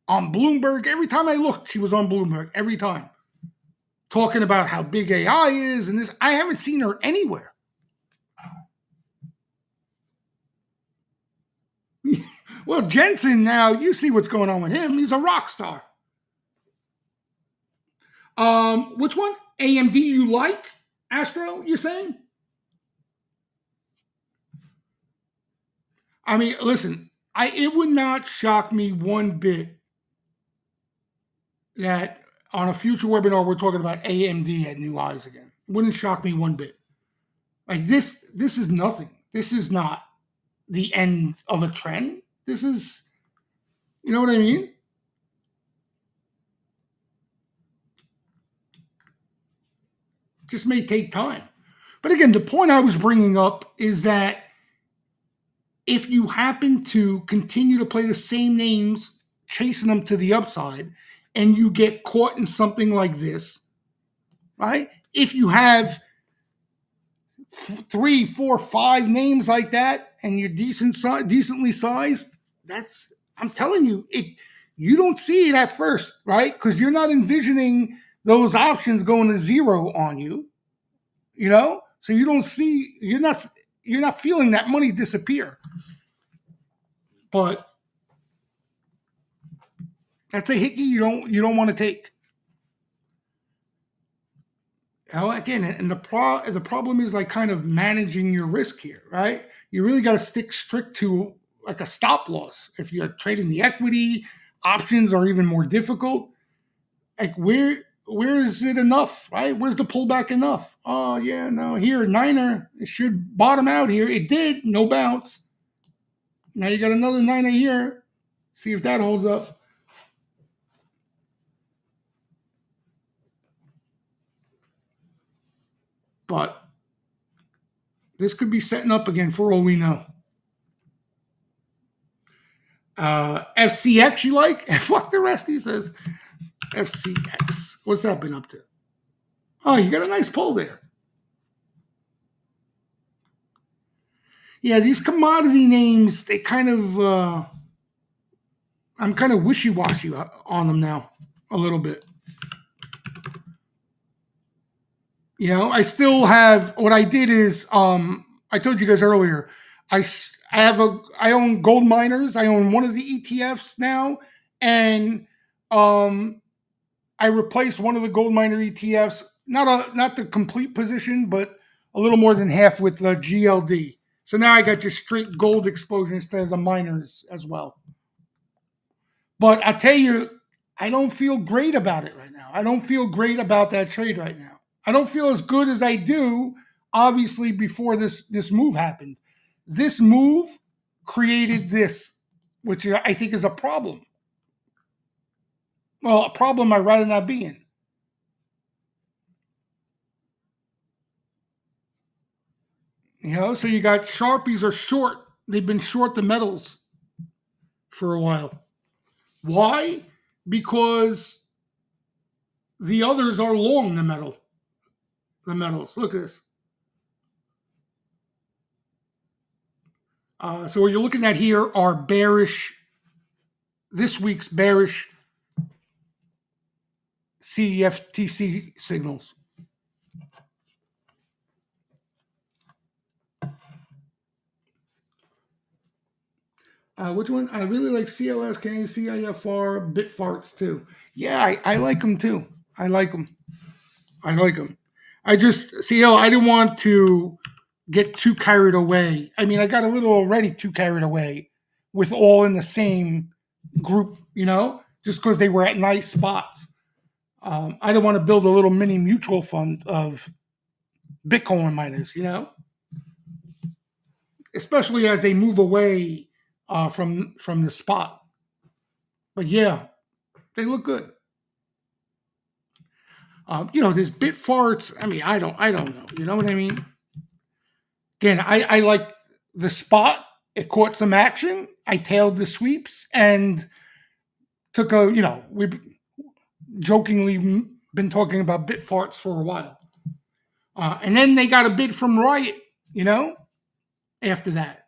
on Bloomberg. Every time I looked, she was on Bloomberg. Every time. Talking about how big AI is and this. I haven't seen her anywhere. Well, Jensen now, you see what's going on with him. He's a rock star. Which one? AMD you like? Astro, you're saying? I mean, listen, it would not shock me one bit that on a future webinar we're talking about AMD at new highs again. It wouldn't shock me one bit. Like this is nothing. This is not the end of a trend. This is, you know what I mean? Just may take time. But again, the point I was bringing up is that if you happen to continue to play the same names, chasing them to the upside, and you get caught in something like this, right? If you have three, four, five names like that, and you're decently sized, I'm telling you, you don't see it at first, right? Because you're not envisioning those options going to zero on you, you know. So you're not feeling that money disappear. But that's a hickey you don't want to take. Again, and the problem is like kind of managing your risk here, right? You really got to stick strict to like a stop loss. If you're trading the equity, options are even more difficult. Like where is it enough, right? Where's the pullback enough? Oh yeah, no, here niner, it should bottom out here. It did, no bounce. Now you got another niner here. See if that holds up. But this could be setting up again for all we know. FCX you like? Fuck the rest, he says. FCX. What's that been up to? Oh, you got a nice pull there. Yeah, these commodity names, they kind of, I'm kind of wishy-washy on them now, a little bit. You know, I still have, what I did is, I told you guys earlier, I own gold miners. I own one of the ETFs now, and I replaced one of the gold miner ETFs, not the complete position, but a little more than half with the GLD. So now I got just straight gold exposure instead of the miners as well. But I tell you, I don't feel great about it right now. I don't feel great about that trade right now. I don't feel as good as I do, obviously, before this move happened. This move created this, which I think is a problem. Well, a problem I'd rather not be in. You know, so you got Sharpies are short. They've been short the metals for a while. Why? Because the others are long the metals. Look at this. So what you're looking at here are this week's bearish CFTC signals. Which one? I really like CLSK, CIFR, Bitfarts too. Yeah, I like them too. I like them. I just, CL, I didn't want to get too carried away. I mean, I got a little already too carried away with all in the same group, you know, just because they were at nice spots. I don't want to build a little mini mutual fund of Bitcoin miners, you know, especially as they move away from the spot. But yeah, they look good. You know, there's Bitfarts. I mean, I don't know. You know what I mean? Again, I like the spot. It caught some action. I tailed the sweeps and took a, you know, we've jokingly been talking about Bitfarts for a while. And then they got a bid from Riot, you know, after that.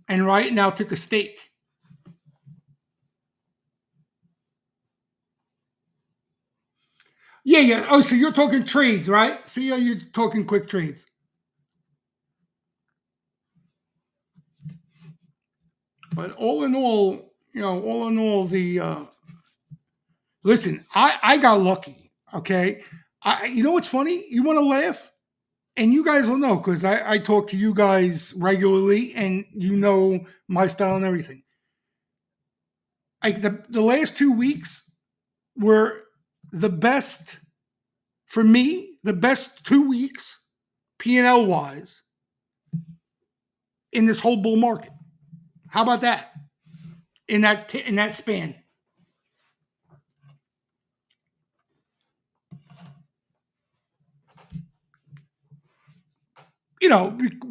And Riot now took a stake. Yeah. Oh, so you're talking trades, right? So yeah, you're talking quick trades. But all in all, you know, listen, I got lucky. Okay, you know what's funny? You want to laugh? and you guys will know because I talk to you guys regularly, and you know my style and everything. Like the last 2 weeks were the best for me, the best 2 weeks P&L wise in this whole bull market. How about that? In that span,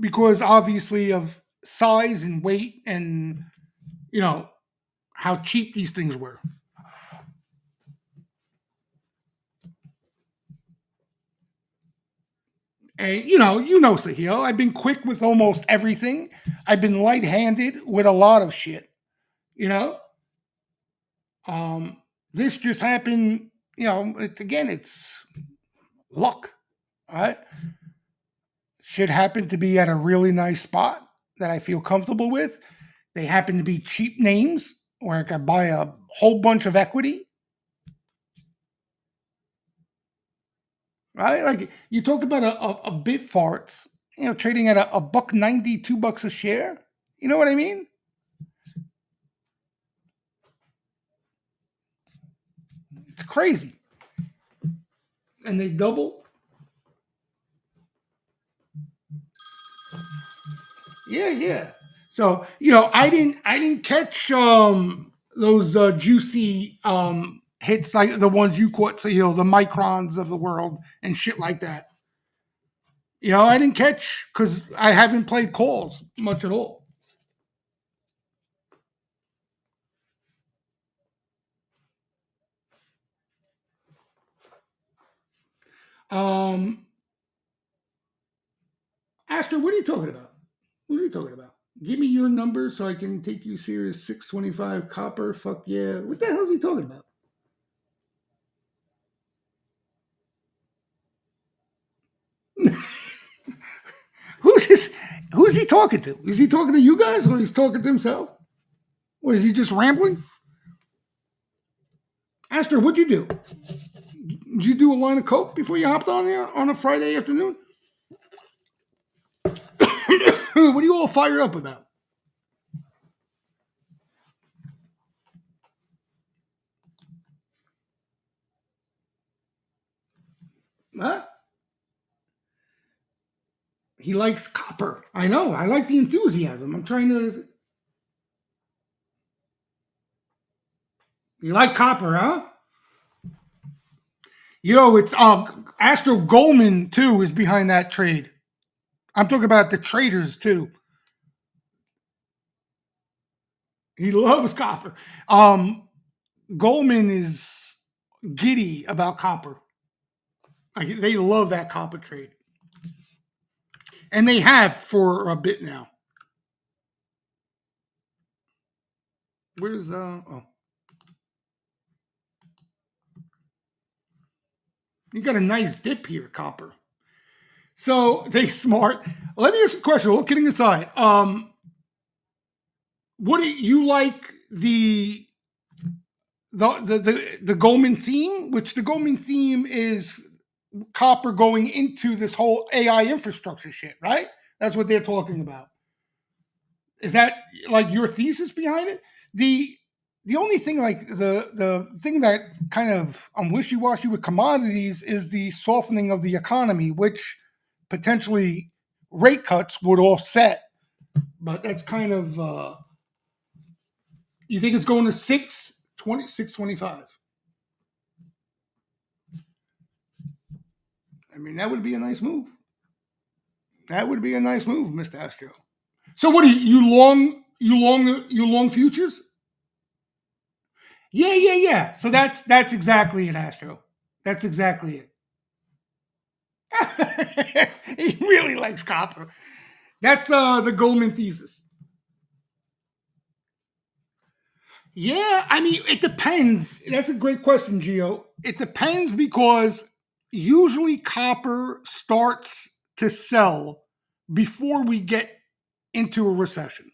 because obviously of size and weight, and you know how cheap these things were. And Sahil, I've been quick with almost everything. I've been light-handed with a lot of shit. You know, this just happened. It's luck. All right, shit happened to be at a really nice spot that I feel comfortable with. They happen to be cheap names where I could buy a whole bunch of equity. Right, like you talk about a bit farts. Trading at a buck 90, $2 a share. You know what I mean? It's crazy. And they double. Yeah, yeah. So I didn't catch those juicy hits like the ones you caught. So the microns of the world and shit like that. I didn't catch because I haven't played calls much at all. Um, Astor, what are you talking about? What are you talking about? Give me your number so I can take you serious. 625 copper. Fuck yeah. What the hell is he talking about? Who's this? Who's he talking to? Is he talking to you guys or he's talking to himself? Or is he just rambling? Astor, what'd you do? Did you do a line of coke before you hopped on there on a Friday afternoon? What are you all fired up about? Huh? He likes copper. I know. I like the enthusiasm. I'm trying to. You like copper, huh? It's Astro Goldman too is behind that trade. I'm talking about the traders too. He loves copper. Goldman is giddy about copper. Like, they love that copper trade, and they have for a bit now. Where's oh, you got a nice dip here, copper. So they smart. Let me ask you a question. All kidding aside, what do you like the Goldman theme? Which the Goldman theme is copper going into this whole AI infrastructure shit, right? That's what they're talking about. Is that like your thesis behind it? The only thing, like the thing that kind of I'm wishy washy with commodities is the softening of the economy, which potentially rate cuts would offset. But that's kind of you think it's going to 6.25. I mean, that would be a nice move. That would be a nice move, Mr. Astro. So what are you long? You long futures? Yeah, yeah, yeah. So that's exactly it, Astro. That's exactly it. He really likes copper. That's the Goldman thesis. Yeah, I mean, it depends. That's a great question, Gio. It depends because usually copper starts to sell before we get into a recession,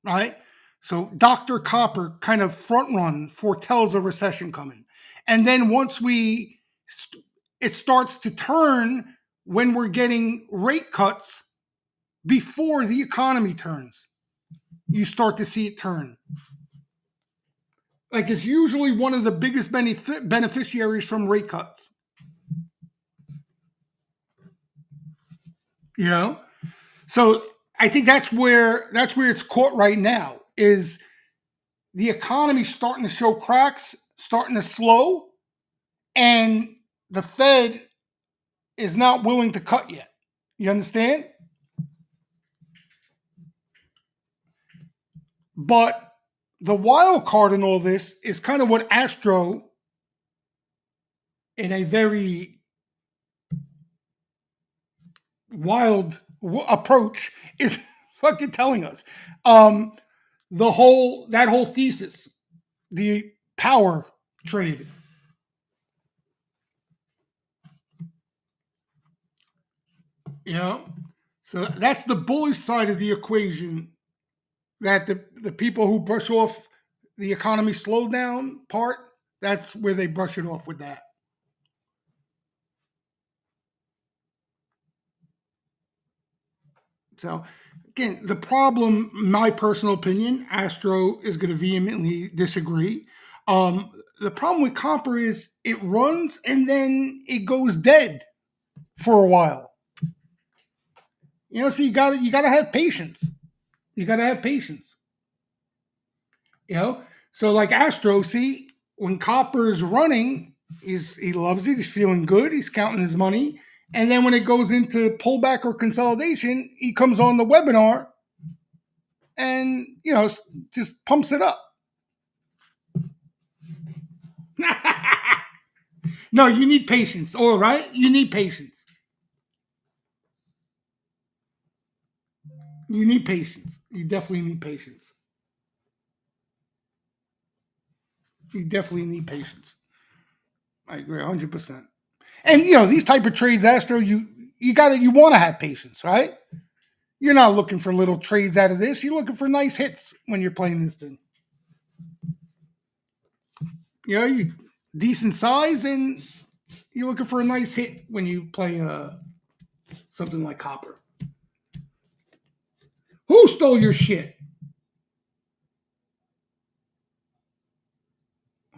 right? So Dr. Copper kind of front run foretells a recession coming. And then once it starts to turn when we're getting rate cuts before the economy turns. You start to see it turn. Like it's usually one of the biggest beneficiaries from rate cuts. You know? So I think that's where it's caught right now is the economy starting to show cracks, starting to slow, and the Fed is not willing to cut yet. You understand? But the wild card in all this is kind of what Astro, in a very wild approach, is fucking telling us. That whole thesis, the power trade. You know, so that's the bullish side of the equation. That the people who brush off the economy slowdown part, that's where they brush it off with that. So again, the problem, my personal opinion, Astro is going to vehemently disagree. The problem with copper is it runs and then it goes dead for a while. So you gotta have patience. You gotta have patience. So like Astro, see, when copper's running, he loves it, he's feeling good, he's counting his money. And then when it goes into pullback or consolidation, he comes on the webinar and just pumps it up. No, you need patience. All right, you need patience. You need patience. You definitely need patience. You definitely need patience. I agree 100%. And these type of trades, Astro, you want to have patience, right? You're not looking for little trades out of this. You're looking for nice hits when you're playing this thing. You decent size, and you're looking for a nice hit when you play something like copper. Who stole your shit?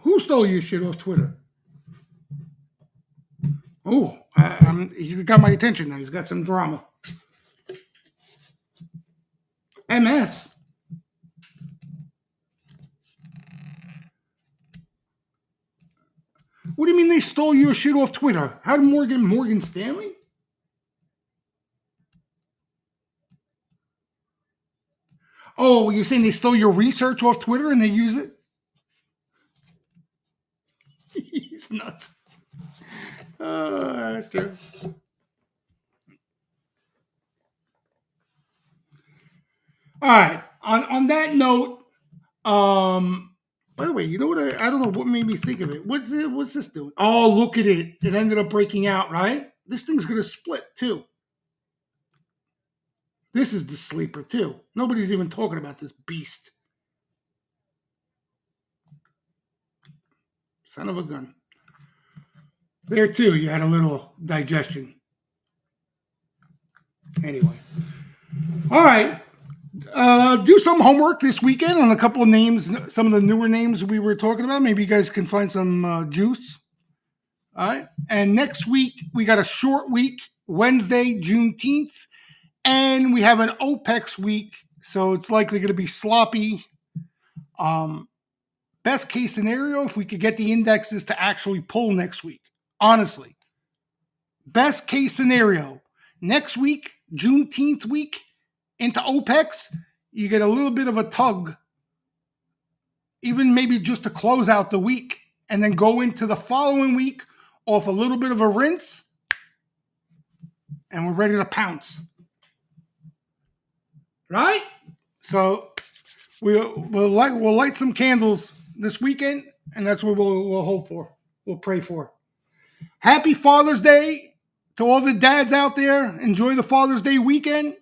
Who stole your shit off Twitter? Oh, he got my attention now. He's got some drama. MS. What do you mean they stole your shit off Twitter? How did Morgan Stanley? Oh, you're saying they stole your research off Twitter and they use it? He's nuts. That's true. All right. On that note, by the way, you know what? I don't know what made me think of it. What's this doing? Oh, look at it. It ended up breaking out, right? This thing's going to split too. This is the sleeper too. Nobody's even talking about this beast. Son of a gun. There too, you had a little digestion. Anyway. All right. Do some homework this weekend on a couple of names, some of the newer names we were talking about. Maybe you guys can find some juice. All right. And next week, we got a short week, Wednesday, Juneteenth. And we have an OPEX week. So it's likely going to be sloppy. Best case scenario, if we could get the indexes to actually pull next week. Honestly. Best case scenario, next week, Juneteenth week, into OPEX, you get a little bit of a tug, even maybe just to close out the week, and then go into the following week off a little bit of a rinse, and we're ready to pounce. Right? So we'll light some candles this weekend, and that's what we'll hope for. We'll pray for. Happy Father's Day to all the dads out there. Enjoy the Father's Day weekend.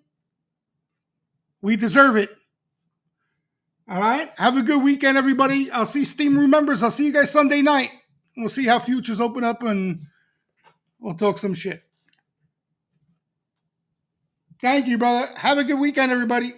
We deserve it. All right. Have a good weekend, everybody. I'll see Steam Room members. I'll see you guys Sunday night. We'll see how futures open up, and we'll talk some shit. Thank you, brother. Have a good weekend, everybody.